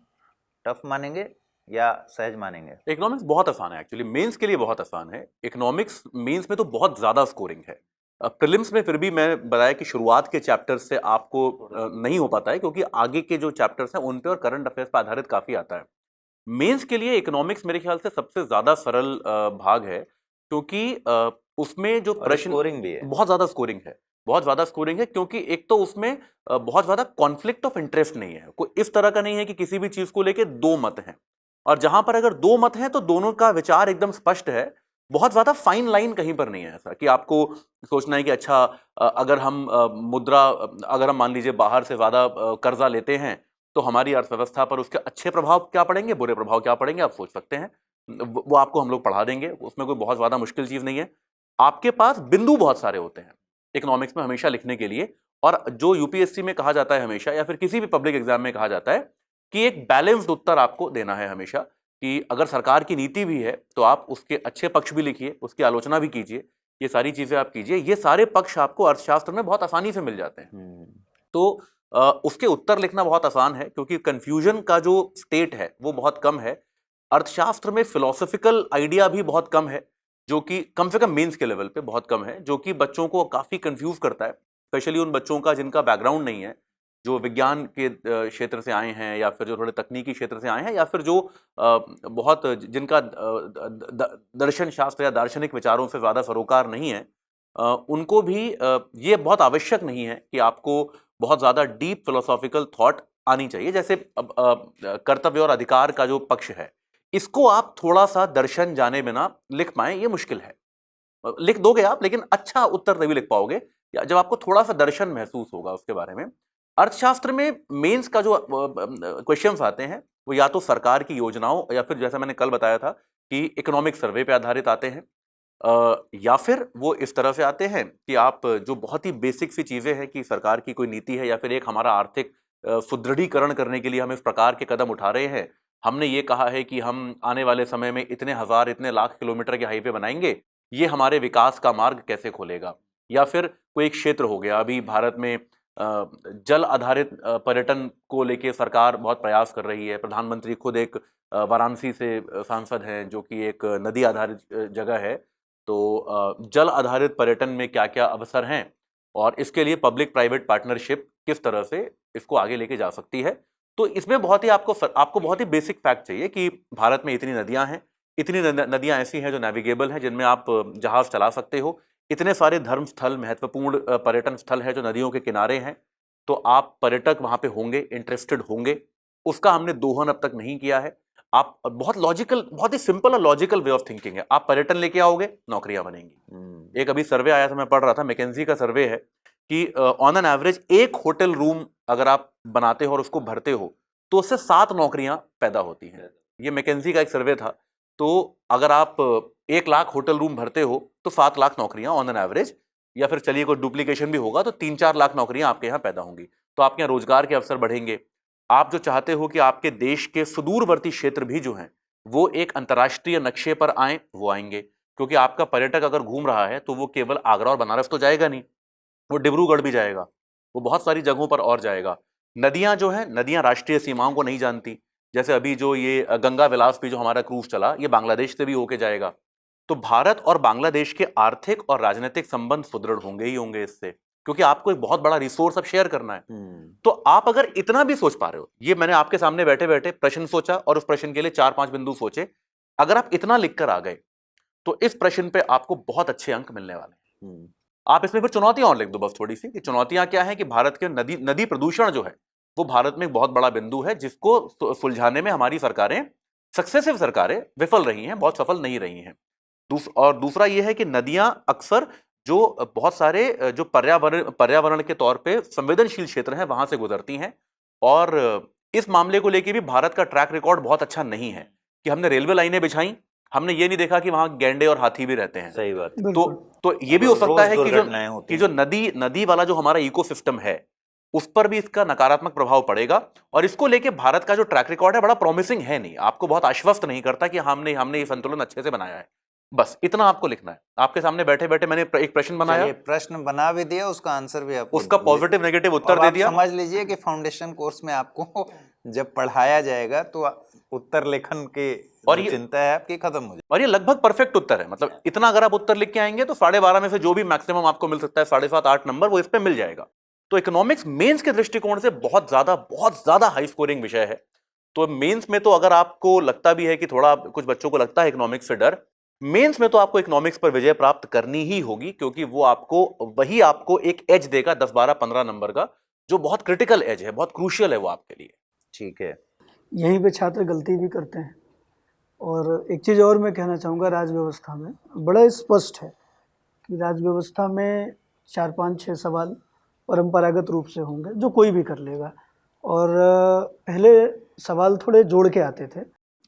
टफ मानेंगे या सहज मानेंगे? इकोनॉमिक्स बहुत आसान है एक्चुअली, मेंस के लिए बहुत आसान है। इकोनॉमिक्स मेंस में तो बहुत ज्यादा स्कोरिंग है। प्रीलिम्स में फिर भी मैं बताया कि शुरुआत के चैप्टर्स से आपको नहीं हो पाता है, क्योंकि आगे के जो चैप्टर्स हैं उन पे और करंट अफेयर्स पर आधारित काफी आता है। मेंस के लिए इकोनॉमिक्स मेरे ख्याल से सबसे ज्यादा सरल भाग है, क्योंकि उसमें जो प्रश्न स्कोरिंग भी है, बहुत ज्यादा स्कोरिंग है, बहुत ज्यादा स्कोरिंग है। क्योंकि एक तो उसमें बहुत ज्यादा कॉन्फ्लिक्ट ऑफ इंटरेस्ट नहीं है, कोई इस तरह का नहीं है कि किसी भी चीज को लेके दो मत हैं, और जहां पर अगर दो मत हैं तो दोनों का विचार एकदम स्पष्ट है। बहुत ज्यादा फाइन लाइन कहीं पर नहीं है ऐसा कि आपको सोचना है कि अच्छा अगर हम मुद्रा, अगर हम मान लीजिए बाहर से ज्यादा कर्जा लेते हैं तो हमारी अर्थव्यवस्था पर उसके अच्छे प्रभाव क्या पड़ेंगे, बुरे प्रभाव क्या पड़ेंगे, आप सोच सकते हैं। वो आपको हम लोग पढ़ा देंगे, उसमें कोई बहुत ज्यादा मुश्किल चीज नहीं है। आपके पास बिंदु बहुत सारे होते हैं इकोनॉमिक्स में हमेशा लिखने के लिए, और जो यूपीएससी में कहा जाता है हमेशा, या फिर किसी भी पब्लिक एग्जाम में कहा जाता है कि एक बैलेंस्ड उत्तर आपको देना है हमेशा, कि अगर सरकार की नीति भी है तो आप उसके अच्छे पक्ष भी लिखिए, उसकी आलोचना भी कीजिए, ये सारी चीजें आप कीजिए। ये सारे पक्ष आपको अर्थशास्त्र में बहुत आसानी से मिल जाते हैं। तो उसके उत्तर लिखना बहुत आसान है, क्योंकि कंफ्यूजन का जो स्टेट है वो बहुत कम है। अर्थशास्त्र में फिलोसॉफिकल आइडिया भी बहुत कम है, जो कि कम से कम मेंस के लेवल पे बहुत कम है, जो कि बच्चों को काफी कंफ्यूज करता है, स्पेशली उन बच्चों का जिनका बैकग्राउंड नहीं है। जो विज्ञान के क्षेत्र से आए हैं, या फिर जो थोड़े तकनीकी क्षेत्र से आए हैं, या फिर जो बहुत जिनका दर्शन शास्त्र या दार्शनिक विचारों से ज़्यादा सरोकार नहीं है, उनको भी ये बहुत आवश्यक नहीं है कि आपको बहुत ज़्यादा डीप फिलोसॉफिकल थॉट आनी चाहिए। जैसे कर्तव्य और अधिकार का जो पक्ष है, इसको आप थोड़ा सा दर्शन जाने बिना लिख पाएं, ये मुश्किल है। लिख दोगे आप, लेकिन अच्छा उत्तर नहीं लिख पाओगे जब आपको थोड़ा सा दर्शन महसूस होगा उसके बारे में। अर्थशास्त्र में मेंस का जो क्वेश्चंस आते हैं, वो या तो सरकार की योजनाओं, या फिर जैसा मैंने कल बताया था कि इकोनॉमिक सर्वे पे आधारित आते हैं, या फिर वो इस तरह से आते हैं कि आप जो बहुत ही बेसिक सी चीज़ें हैं कि सरकार की कोई नीति है, या फिर एक हमारा आर्थिक सुदृढ़ीकरण करने के लिए हम इस प्रकार के कदम उठा रहे हैं, हमने ये कहा है कि हम आने वाले समय में इतने हज़ार इतने लाख किलोमीटर के हाईवे बनाएंगे, ये हमारे विकास का मार्ग कैसे खोलेगा। या फिर कोई एक क्षेत्र हो गया, अभी भारत में जल आधारित पर्यटन को लेके सरकार बहुत प्रयास कर रही है। प्रधानमंत्री खुद एक वाराणसी से सांसद हैं, जो कि एक नदी आधारित जगह है। तो जल आधारित पर्यटन में क्या क्या अवसर हैं, और इसके लिए पब्लिक प्राइवेट पार्टनरशिप किस तरह से इसको आगे लेके जा सकती है। तो इसमें बहुत ही आपको बहुत ही बेसिक फैक्ट चाहिए कि भारत में इतनी नदियां हैं, इतनी नदियां ऐसी हैं जो नेविगेबल हैं, जिनमें आप जहाज चला सकते हो। इतने सारे धर्म स्थल, महत्वपूर्ण पर्यटन स्थल है जो नदियों के किनारे हैं, तो आप पर्यटक वहां पे होंगे, इंटरेस्टेड होंगे। उसका हमने दोहन अब तक नहीं किया है। आप बहुत लॉजिकल, बहुत ही सिंपल और लॉजिकल वे ऑफ थिंकिंग है। आप पर्यटन लेके आओगे, नौकरियां बनेंगी। एक अभी सर्वे आया था, मैं पढ़ रहा था, मैकेंजी का सर्वे है कि ऑन एन एवरेज एक होटल रूम अगर आप बनाते हो और उसको भरते हो, तो उससे 7 नौकरियां पैदा होती हैं। ये मैकेंजी का एक सर्वे था। तो अगर आप 1 लाख होटल रूम भरते हो तो 7 लाख नौकरियां ऑन एन एवरेज, या फिर चलिए कोई डुप्लीकेशन भी होगा तो 3-4 लाख नौकरियां आपके यहाँ पैदा होंगी। तो आपके यहाँ रोजगार के अवसर बढ़ेंगे। आप जो चाहते हो कि आपके देश के सुदूरवर्ती क्षेत्र भी जो हैं वो एक अंतर्राष्ट्रीय नक्शे पर आए, वो आएंगे। क्योंकि आपका पर्यटक अगर घूम रहा है तो वो केवल आगरा और बनारस तो जाएगा नहीं, वो डिब्रूगढ़ भी जाएगा, वो बहुत सारी जगहों पर और जाएगा। नदियां जो है, नदियां राष्ट्रीय सीमाओं को नहीं जानती। जैसे अभी जो ये गंगा विलास भी जो हमारा क्रूज चला, ये बांग्लादेश से भी होके जाएगा। तो भारत और बांग्लादेश के आर्थिक और राजनीतिक संबंध सुदृढ़ होंगे ही होंगे इससे, क्योंकि आपको एक बहुत बड़ा रिसोर्स अब शेयर करना है। तो आप अगर इतना भी सोच पा रहे हो, ये मैंने आपके सामने बैठे बैठे प्रश्न सोचा और उस प्रश्न के लिए 4-5 बिंदु सोचे, अगर आप इतना लिखकर आ गए तो इस प्रश्न पे आपको बहुत अच्छे अंक मिलने वाले हैं। आप इसमें फिर चुनौतियां और लिख दो बस थोड़ी सी, कि चुनौतियां क्या है कि भारत के नदी प्रदूषण जो है वो भारत में एक बहुत बड़ा बिंदु है, जिसको सुलझाने में हमारी सरकारें, सक्सेसिव सरकारें विफल रही हैं, बहुत सफल नहीं रही हैं। और दूसरा यह है कि नदियां अक्सर जो बहुत सारे जो पर्यावरण के तौर पे संवेदनशील क्षेत्र हैं वहां से गुजरती हैं। और इस मामले को लेके भी भारत का ट्रैक रिकॉर्ड बहुत अच्छा नहीं है कि हमने रेलवे लाइनें बिछाई, हमने ये नहीं देखा कि वहां गैंडे और हाथी भी रहते हैं। सही बात। तो ये भी हो सकता है कि जो नदी नदी वाला जो हमारा इकोसिस्टम है उस पर भी इसका नकारात्मक प्रभाव पड़ेगा। और इसको लेके भारत का जो ट्रैक रिकॉर्ड है बड़ा प्रॉमिसिंग है नहीं, आपको बहुत आश्वस्त नहीं करता कि हमने ये संतुलन अच्छे से बनाया है। बस इतना आपको लिखना है। आपके सामने बैठे बैठे मैंने एक प्रश्न बनाया, प्रश्न बना भी दिया, उसका आंसर भी आपको, उसका पॉजिटिव नेगेटिव उत्तर दे दिया। समझ लीजिए कि फाउंडेशन कोर्स में आपको जब पढ़ाया जाएगा तो उत्तर लेखन के और ये चिंता है आपकी खत्म हो जाए। और ये लगभग परफेक्ट उत्तर है। मतलब इतना अगर आप उत्तर लिख के आएंगे तो 12.5 में से जो भी मैक्सिमम आपको मिल सकता है 7.5-8 नंबर, वो इस पे मिल जाएगा। तो इकोनॉमिक्स मेंस के दृष्टिकोण से बहुत ज्यादा हाई स्कोरिंग विषय है। तो मेंस में तो अगर आपको लगता भी है कि थोड़ा, कुछ बच्चों को लगता है इकोनॉमिक्स से डर, मेंस में तो आपको इकोनॉमिक्स पर विजय प्राप्त करनी ही होगी, क्योंकि वो आपको एक एज देगा 10, 12, 15 नंबर का, जो बहुत क्रिटिकल एज है, बहुत क्रूशियल है वो आपके लिए। ठीक है, यहीं पे छात्र गलती भी करते हैं। और एक चीज़ और मैं कहना चाहूँगा, राजव्यवस्था में बड़ा स्पष्ट है कि राजव्यवस्था में 4, 5, 6 सवाल परंपरागत रूप से होंगे जो कोई भी कर लेगा। और पहले सवाल थोड़े जोड़ के आते थे,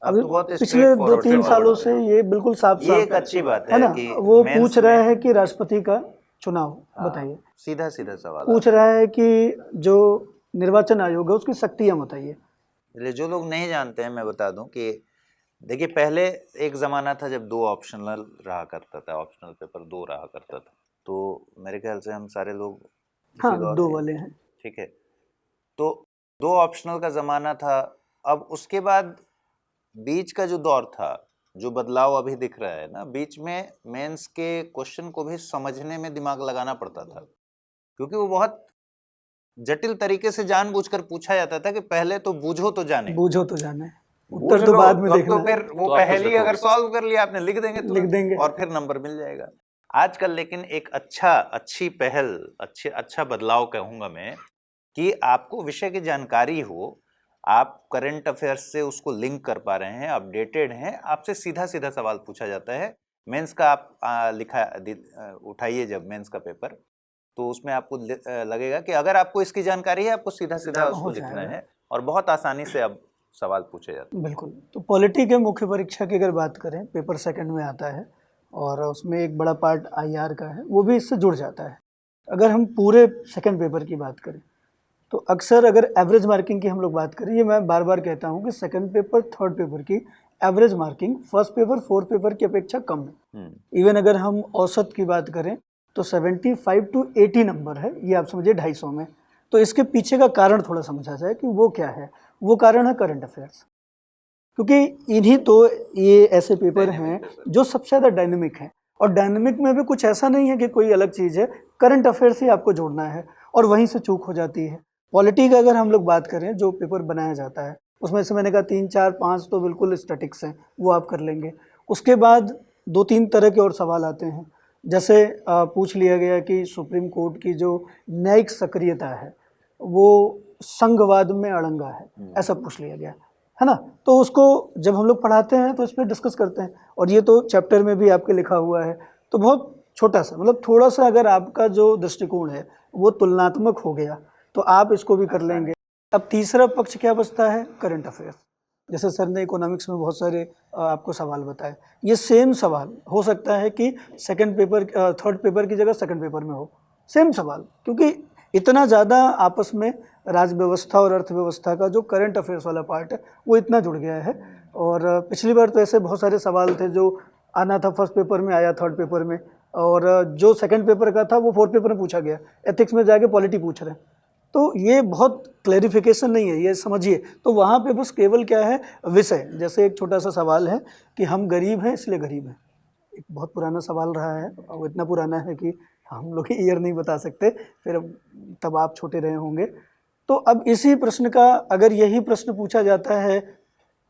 अभी तो बहुत पिछले 2-3 सालों से ये बिल्कुल साफ ये एक अच्छी बात है ना। कि वो पूछ रहे हैं कि राष्ट्रपति का चुनाव बताइए, सीधा सीधा सवाल पूछ रहा है कि जो निर्वाचन आयोग है उसकी शक्तियाँ बताइए। जो लोग नहीं जानते हैं मैं बता दूं कि देखिए, पहले एक ज़माना था जब 2 ऑप्शनल रहा करता था, ऑप्शनल पेपर 2 रहा करता था। तो मेरे ख्याल से हम सारे लोग हाँ 2 वाले हैं। ठीक है, तो 2 ऑप्शनल का ज़माना था। अब उसके बाद बीच का जो दौर था, जो बदलाव अभी दिख रहा है ना, बीच में मेंस के क्वेश्चन को भी समझने में दिमाग लगाना पड़ता था, क्योंकि वो बहुत जटिल तरीके से जानबूझकर पूछा जाता था कि पहले तो बूझो तो जाने, बूझो तो जाने, बूझ उत्तर तो लो, बाद में तो देखना। फिर वो तो आप कुछ पहेली अगर लिखोगे। सॉल्व कर लिया आपने, लिख देंगे लिख तुरंत देंगे। और फिर नंबर मिल जाएगा। आजकल लेकिन एक अच्छी पहल, अच्छा बदलाव कहूंगा मैं, कि आपको विषय की जानकारी हो, आप करंट अफेयर्स से उसको लिंक कर पा रहे हैं, अपडेटेड हैं, आपसे सीधा सीधा सवाल पूछा जाता है। मेंस का आप उठाइए जब मेंस का पेपर, तो उसमें आपको लगेगा कि अगर आपको इसकी जानकारी है, आपको सीधा सीधा उसको हो लिखना जाएगा। है और बहुत आसानी से अब सवाल पूछे जाते हैं। बिल्कुल। तो पॉलिटी के मुख्य परीक्षा की अगर बात करें, पेपर सेकंड में आता है और उसमें एक बड़ा पार्ट आईआर का है, वो भी इससे जुड़ जाता है। अगर हम पूरे सेकंड पेपर की बात करें तो अक्सर अगर एवरेज मार्किंग की हम लोग बात करें, ये मैं बार बार कहता हूँ कि सेकंड पेपर थर्ड पेपर की average marking first paper fourth paper की अपेक्षा कम है। इवन अगर हम औसत की बात करें तो 75 to 80 नंबर है, ये आप समझिए 250 में। तो इसके पीछे का कारण थोड़ा समझा जाए कि वो क्या है। वो कारण है करंट अफेयर्स, क्योंकि इन्हीं तो ये ऐसे पेपर हैं जो सबसे ज़्यादा डायनेमिक हैं, और डायनेमिक में भी कुछ ऐसा नहीं है कि कोई अलग चीज़ है, करंट अफेयर्स ही आपको जोड़ना है और वहीं से चूक हो जाती है। पॉलिटी का अगर हम लोग बात करें, जो पेपर बनाया जाता है उसमें से मैंने कहा 3 4 5 तो बिल्कुल स्टैटिक्स हैं, वो आप कर लेंगे। उसके बाद 2-3 तरह के और सवाल आते हैं, जैसे पूछ लिया गया कि सुप्रीम कोर्ट की जो न्यायिक सक्रियता है वो संघवाद में अड़ंगा है, ऐसा पूछ लिया गया है ना। तो उसको जब हम लोग पढ़ाते हैं तो इस पर डिस्कस करते हैं, और ये तो चैप्टर में भी आपके लिखा हुआ है। तो बहुत छोटा सा, मतलब थोड़ा सा अगर आपका जो दृष्टिकोण है वो तुलनात्मक हो गया तो आप इसको भी कर लेंगे। अब तीसरा पक्ष क्या बचता है, करंट अफेयर्स। जैसे सर ने इकोनॉमिक्स में बहुत सारे आपको सवाल बताए, ये सेम सवाल हो सकता है कि सेकंड पेपर थर्ड पेपर की जगह सेकंड पेपर में हो, सेम सवाल, क्योंकि इतना ज़्यादा आपस में राज व्यवस्था और अर्थव्यवस्था का जो करंट अफेयर्स वाला पार्ट है वो इतना जुड़ गया है। और पिछली बार तो ऐसे बहुत सारे सवाल थे जो आना था फर्स्ट पेपर में, आया थर्ड पेपर में, और जो सेकंड पेपर का था वो फोर्थ पेपर में पूछा गया, एथिक्स में जाके पॉलिटी पूछ रहे हैं। तो ये बहुत क्लैरिफिकेशन नहीं है, ये समझिए। तो वहाँ पे बस केवल क्या है, विषय। जैसे एक छोटा सा सवाल है कि हम गरीब हैं इसलिए गरीब हैं, एक बहुत पुराना सवाल रहा है, और इतना पुराना है कि हम लोग ईयर नहीं बता सकते, फिर तब आप छोटे रहे होंगे। तो अब इसी प्रश्न का अगर यही प्रश्न पूछा जाता है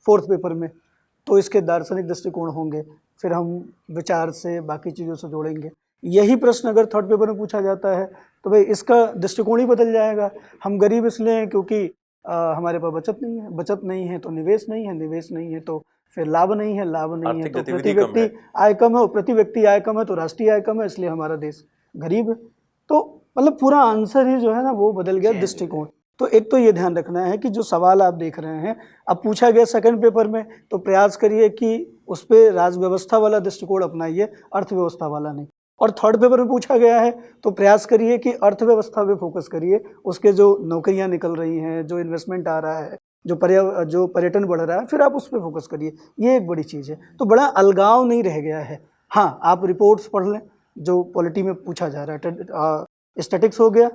फोर्थ पेपर में, तो इसके दार्शनिक दृष्टिकोण होंगे, फिर हम विचार से बाकी चीज़ों से जोड़ेंगे। यही प्रश्न अगर थर्ड पेपर में पूछा जाता है तो भाई इसका दृष्टिकोण ही बदल जाएगा। हम गरीब इसलिए हैं क्योंकि हमारे पास बचत नहीं है, बचत नहीं है तो निवेश नहीं है, निवेश नहीं है तो फिर लाभ नहीं है, लाभ नहीं है आर्थिक तो गतिविधि प्रति कम है। व्यक्ति आय कम है, और प्रति व्यक्ति आय कम है तो राष्ट्रीय आय कम है, इसलिए हमारा देश गरीब है। तो मतलब पूरा आंसर ही जो है ना वो बदल गया, दृष्टिकोण। तो एक तो ये ध्यान रखना है कि जो सवाल आप देख रहे हैं, अब पूछा गया सेकंड पेपर में, तो प्रयास करिए कि उस पर राज व्यवस्था वाला दृष्टिकोण अपनाइए, अर्थव्यवस्था वाला नहीं। और थर्ड पेपर में पूछा गया है तो प्रयास करिए कि अर्थव्यवस्था पे फोकस करिए, उसके जो नौकरियां निकल रही हैं, जो इन्वेस्टमेंट आ रहा है, जो पर्यटन बढ़ रहा है, फिर आप उस पर फोकस करिए। ये एक बड़ी चीज़ है। तो बड़ा अलगाव नहीं रह गया है। हाँ, आप रिपोर्ट्स पढ़ लें जो पॉलिटी में पूछा जा रहा है, स्टैटिक्स हो गया,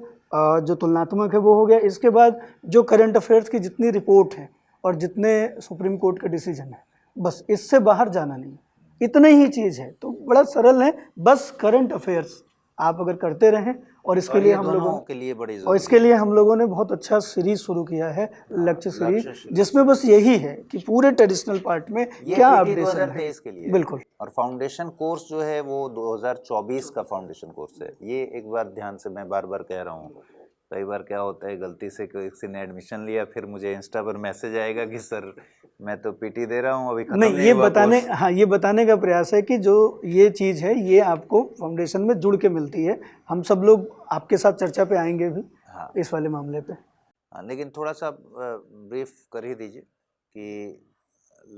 जो तुलनात्मक है वो हो गया। इसके बाद जो करंट अफेयर्स की जितनी रिपोर्ट है और जितने सुप्रीम कोर्ट के डिसीजन है, बस इससे बाहर जाना नहीं, इतनी ही चीज़ है। तो बड़ा सरल है, बस करंट अफेयर्स आप अगर करते रहें, और इसके लिए हम लोगों के लिए बड़ी और जरूरी इसके लिए हम लोगों ने बहुत अच्छा सीरीज शुरू किया है, लक्ष्य सीरीज, जिसमें बस यही है कि पूरे ट्रेडिशनल पार्ट में क्या अपडेशन है। 2023 के लिए बिल्कुल। और फाउंडेशन कोर्स जो है वो 2024 का फाउंडेशन कोर्स है। ये एक बार ध्यान से मैं बार बार कह रहा हूँ, कई बार क्या होता है गलती से किसी ने एडमिशन लिया, फिर मुझे इंस्टा पर मैसेज आएगा कि सर मैं तो पीटी दे रहा हूँ, अभी खत्म नहीं, ये हुआ बताने कोर्स। हाँ, ये बताने का प्रयास है कि जो ये चीज़ है ये आपको फाउंडेशन में जुड़ के मिलती है। हम सब लोग आपके साथ चर्चा पे आएंगे भी, हाँ, इस वाले मामले पे। हाँ, लेकिन थोड़ा सा ब्रीफ कर ही दीजिए कि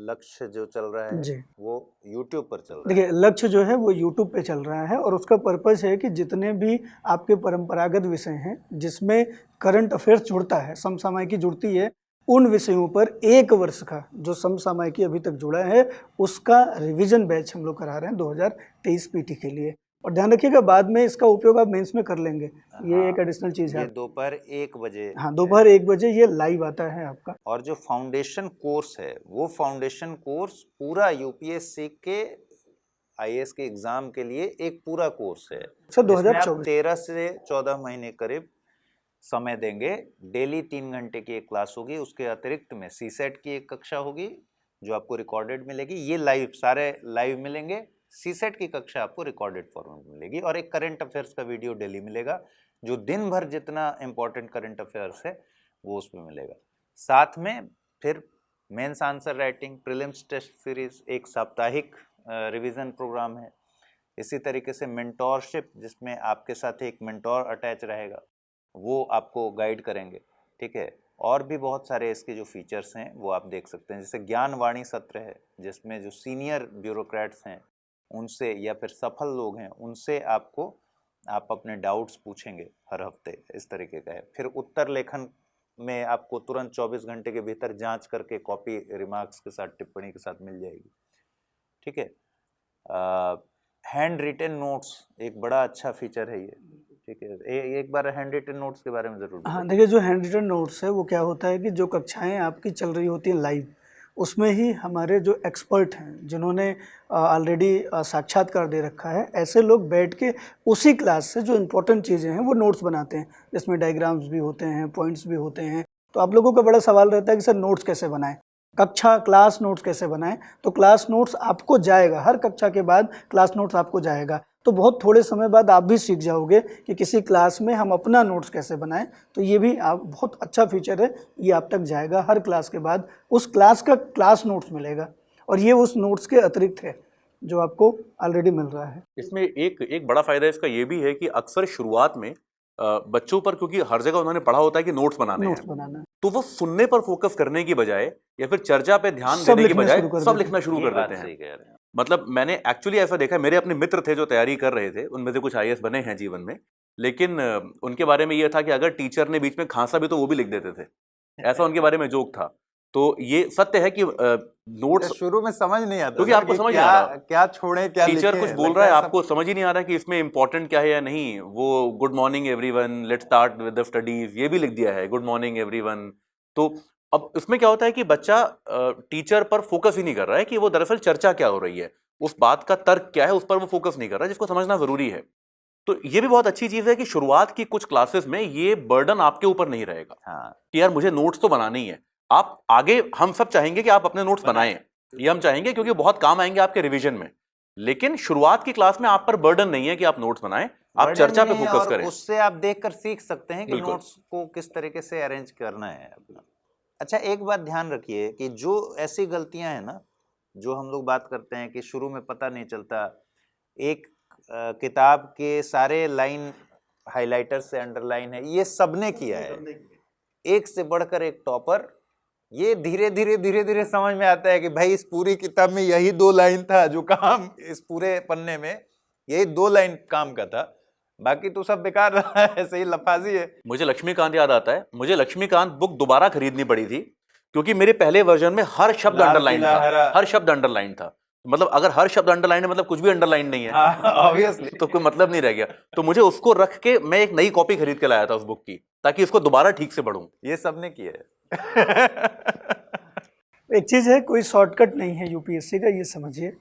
लक्ष्य जो चल रहा है जी, वो यूट्यूब पर चल रहा है। देखिए लक्ष्य जो है वो यूट्यूब पे चल रहा है, और उसका पर्पस है कि जितने भी आपके परंपरागत विषय हैं जिसमें करंट अफेयर्स जुड़ता है, समसामयिकी जुड़ती है, उन विषयों पर 1 वर्ष का जो समसामयिकी अभी तक जुड़ा है उसका रिवीजन बैच हम लोग करा रहे हैं 2023 पीटी के लिए। और ध्यान रखिएगा, बाद में इसका उपयोग आप मेंस में कर लेंगे, ये एक एडिशनल चीज़ है। ये दोपहर 1 बजे, हाँ, दोपहर 1 बजे ये लाइव आता है आपका। और जो फाउंडेशन कोर्स है वो फाउंडेशन कोर्स पूरा यूपीएससी के आईएएस के एग्जाम के लिए एक पूरा कोर्स है, सर जिसमें आप 2024 13 से 14 महीने करीब समय देंगे। डेली 3 घंटे की एक क्लास होगी, उसके अतिरिक्त में सीसेट की एक कक्षा होगी जो आपको रिकॉर्डेड मिलेगी। ये लाइव, सारे लाइव मिलेंगे। सीसेट की कक्षा आपको रिकॉर्डेड फॉर्मेट में मिलेगी और एक करंट अफेयर्स का वीडियो डेली मिलेगा जो दिन भर जितना इंपॉर्टेंट करंट अफेयर्स है वो उसमें मिलेगा। साथ में फिर mains answer writing, prelims test series, एक साप्ताहिक रिवीजन प्रोग्राम है। इसी तरीके से मेंटोरशिप, जिसमें आपके साथ एक मेंटोर अटैच रहेगा, वो आपको गाइड करेंगे, ठीक है। और भी बहुत सारे इसके जो फीचर्स हैं वो आप देख सकते हैं। जैसे ज्ञानवाणी सत्र है जिसमें जो सीनियर ब्यूरोक्रेट्स हैं उनसे या फिर सफल लोग हैं उनसे आप अपने डाउट्स पूछेंगे हर हफ्ते, इस तरीके का है। फिर उत्तर लेखन में आपको तुरंत 24 घंटे के भीतर जांच करके कॉपी रिमार्क्स के साथ, टिप्पणी के साथ मिल जाएगी, ठीक है। हैंड रिटन नोट्स एक बड़ा अच्छा फीचर है ये, ठीक है। एक बार हैंड रिटन नोट्स के बारे में जरूर हाँ, बताइए। देखिए जो हैंड रिटन नोट्स है वो क्या होता है कि जो कक्षाएं आपकी चल रही होती हैं लाइव, उसमें ही हमारे जो एक्सपर्ट हैं जिन्होंने ऑलरेडी साक्षात्कार दे रखा है, ऐसे लोग बैठ के उसी क्लास से जो इम्पोर्टेंट चीज़ें हैं वो नोट्स बनाते हैं, जिसमें डायग्राम्स भी होते हैं, पॉइंट्स भी होते हैं। तो आप लोगों का बड़ा सवाल रहता है कि सर नोट्स कैसे बनाएं, कक्षा क्लास नोट्स कैसे बनाएं। तो क्लास नोट्स आपको जाएगा, हर कक्षा के बाद क्लास नोट्स आपको जाएगा। तो बहुत थोड़े समय बाद आप भी सीख जाओगे कि किसी क्लास में हम अपना नोट्स कैसे बनाएं। तो ये भी आप बहुत अच्छा फीचर है, ये आप तक जाएगा। हर क्लास के बाद उस क्लास का क्लास नोट्स मिलेगा और ये उस नोट्स के अतिरिक्त है जो आपको ऑलरेडी मिल रहा है। इसमें एक बड़ा फायदा इसका ये भी है कि अक्सर शुरुआत में बच्चों पर, क्योंकि हर जगह उन्होंने पढ़ा होता है कि नोट्स बनाने हैं, तो वो सुनने पर फोकस करने की बजाय या फिर चर्चा पे ध्यान देने की बजाय सब लिखना शुरू कर देते हैं। मतलब मैंने एक्चुअली ऐसा देखा है, मेरे अपने मित्र थे जो तैयारी कर रहे थे, उनमें से कुछ आईएएस बने हैं जीवन में, लेकिन उनके बारे में ये था कि अगर टीचर ने बीच में खांसा भी तो वो भी लिख देते थे, ऐसा उनके बारे में जोक था। तो ये सत्य है कि नोट्स शुरू में समझ नहीं आता, क्योंकि आपको समझ नहीं आ रहा क्या छोड़े क्या टीचर लिखें, कुछ बोल रहा है, आपको समझ ही नहीं आ रहा कि इसमें इंपॉर्टेंट क्या है या नहीं। वो good morning everyone, let's start with the studies, ये भी लिख दिया है, गुड मॉर्निंग एवरीवन। तो अब इसमें क्या होता है कि बच्चा टीचर पर फोकस ही नहीं कर रहा है कि वो दरअसल चर्चा क्या हो रही है, उस बात का तर्क क्या है, उस पर वो फोकस नहीं कर रहा है, जिसको समझना जरूरी है। तो ये भी बहुत अच्छी चीज है कि शुरुआत की कुछ क्लासेस में ये बर्डन आपके ऊपर नहीं रहेगा। हाँ, कि यार मुझे नोट्स तो बनाने ही है। आप आगे, हम सब चाहेंगे कि आप अपने नोट्स बनाएं, ये हम चाहेंगे क्योंकि बहुत काम आएंगे आपके रिवीजन में। लेकिन शुरुआत की क्लास में आप पर बर्डन नहीं है कि आप नोट्स बनाएं, आप चर्चा पे फोकस करें। उससे आप देखकर सीख सकते हैं कि नोट्स को किस तरीके से अरेंज करना है अपना। अच्छा, एक बात ध्यान रखिए कि जो ऐसी गलतियां हैं ना, जो हम लोग बात करते हैं कि शुरू में पता नहीं चलता, एक किताब के सारे लाइन हाइलाइटर से अंडरलाइन है, ये सबने किया है, एक से बढ़कर एक टॉपर। ये धीरे धीरे समझ में आता है कि भाई इस पूरी किताब में यही 2 लाइन था जो काम, इस पूरे पन्ने में यही 2 लाइन काम का था, बाकी तो सब बेकार रहा है, सही लफाजी है। मुझे लक्ष्मीकांत याद आता है। मुझे लक्ष्मीकांत बुक दोबारा खरीदनी पड़ी थी क्योंकि मेरे पहले वर्जन में हर शब्द अंडरलाइन था, हर शब्द अंडरलाइन था। मतलब अगर हर शब्द अंडरलाइन है मतलब कुछ भी अंडरलाइन नहीं है, ऑब्वियसली तो कोई मतलब नहीं रह गया। तो मुझे उसको रख के मैं एक नई कॉपी खरीद के लाया था उस बुक की, ताकि इसको दोबारा ठीक से पढूं। ये सबने किया है। एक चीज़ है, कोई शॉर्टकट नहीं है यूपीएससी का, ये समझिए।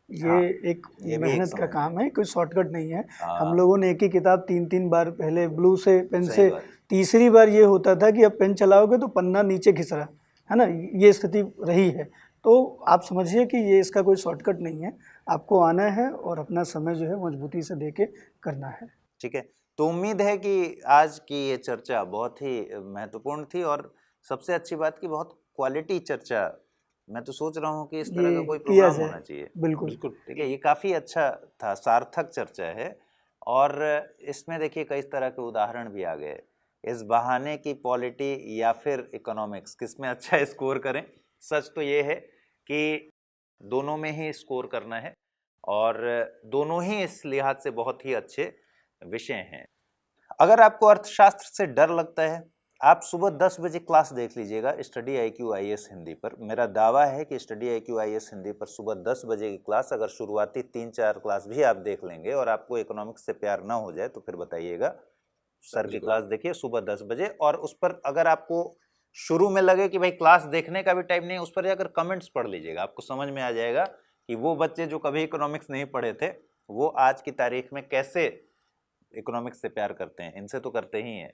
ये एक मेहनत का काम है, कोई शॉर्टकट नहीं है। हम लोगों ने एक ही किताब 3 बार, पहले ब्लू से पेन से, तीसरी बार ये होता था कि अब पेन चलाओगे तो पन्ना नीचे खिंच रहा है ना, ये स्थिति रही है। तो आप समझिए कि ये इसका कोई शॉर्टकट नहीं है, आपको आना है और अपना समय जो है मजबूती से दे के करना है। ठीक है, तो उम्मीद है कि आज की ये चर्चा बहुत ही महत्वपूर्ण थी और सबसे अच्छी बात की बहुत क्वालिटी चर्चा। मैं तो सोच रहा हूँ कि इस तरह का कोई प्रोग्राम होना चाहिए। बिल्कुल ठीक है, ये काफ़ी अच्छा था, सार्थक चर्चा है। और इसमें देखिए कई तरह के उदाहरण भी आ गए। इस बहाने की पॉलिटी या फिर इकोनॉमिक्स, किस में अच्छा स्कोर करें। सच तो ये है कि दोनों में ही स्कोर करना है और दोनों ही इस लिहाज से बहुत ही अच्छे विषय हैं। अगर आपको अर्थशास्त्र से डर लगता है, आप सुबह 10 बजे क्लास देख लीजिएगा स्टडी IQ IAS हिंदी पर। मेरा दावा है कि स्टडी IQ IAS हिंदी पर सुबह 10 बजे की क्लास, अगर शुरुआती 3-4 क्लास भी आप देख लेंगे और आपको इकोनॉमिक्स से प्यार ना हो जाए तो फिर बताइएगा। सर की क्लास देखिए सुबह 10 बजे, और उस पर अगर आपको शुरू में लगे कि भाई क्लास देखने का भी टाइम नहीं, उस पर जाकर कमेंट्स पढ़ लीजिएगा। आपको समझ में आ जाएगा कि वो बच्चे जो कभी इकोनॉमिक्स नहीं पढ़े थे वो आज की तारीख में कैसे इकोनॉमिक्स से प्यार करते हैं। इनसे तो करते ही हैं।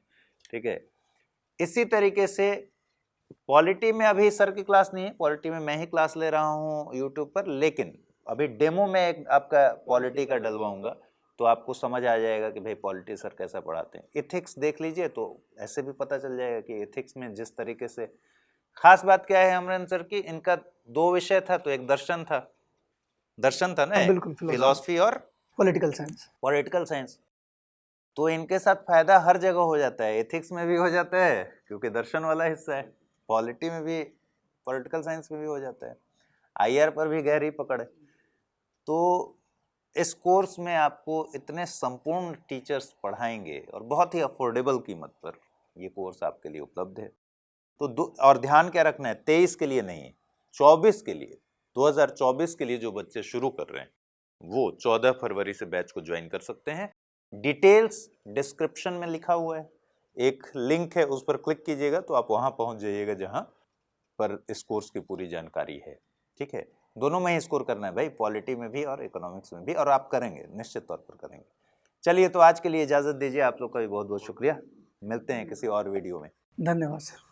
ठीक है। इसी तरीके से पॉलिटी में अभी सर की क्लास नहीं है, पॉलिटी में मैं ही क्लास ले रहा हूँ यूट्यूब पर, लेकिन अभी डेमो में एक आपका पॉलिटी का डलवाऊंगा तो आपको समझ आ जाएगा कि भाई पॉलिटी सर कैसा पढ़ाते हैं। एथिक्स देख लीजिए तो ऐसे भी पता चल जाएगा कि एथिक्स में जिस तरीके से, खास बात क्या है अमरेंद्र सर की, इनका 2 विषय था, तो एक दर्शन था ना, बिल्कुल, फिलॉसफी और पॉलिटिकल साइंस। तो इनके साथ फायदा हर जगह हो जाता है, एथिक्स में भी हो जाता है क्योंकि दर्शन वाला हिस्सा है, पॉलिटी में भी, पॉलिटिकल साइंस में भी हो जाता है, आईआर पर भी गहरी पकड़ है। तो इस कोर्स में आपको इतने संपूर्ण टीचर्स पढ़ाएंगे और बहुत ही अफोर्डेबल कीमत पर ये कोर्स आपके लिए उपलब्ध है। तो और ध्यान क्या रखना है, 23 के लिए नहीं, 24 के लिए, 2024 के लिए जो बच्चे शुरू कर रहे हैं वो 14 फरवरी से बैच को ज्वाइन कर सकते हैं। डिटेल्स डिस्क्रिप्शन में लिखा हुआ है, एक लिंक है, उस पर क्लिक कीजिएगा तो आप वहां पहुंच जाइएगा जहां पर इस कोर्स की पूरी जानकारी है। ठीक है, दोनों में ही स्कोर करना है भाई, पॉलिटी में भी और इकोनॉमिक्स में भी, और आप करेंगे, निश्चित तौर पर करेंगे। चलिए, तो आज के लिए इजाजत दीजिए, आप लोग का भी बहुत बहुत शुक्रिया, मिलते हैं किसी और वीडियो में। धन्यवाद सर।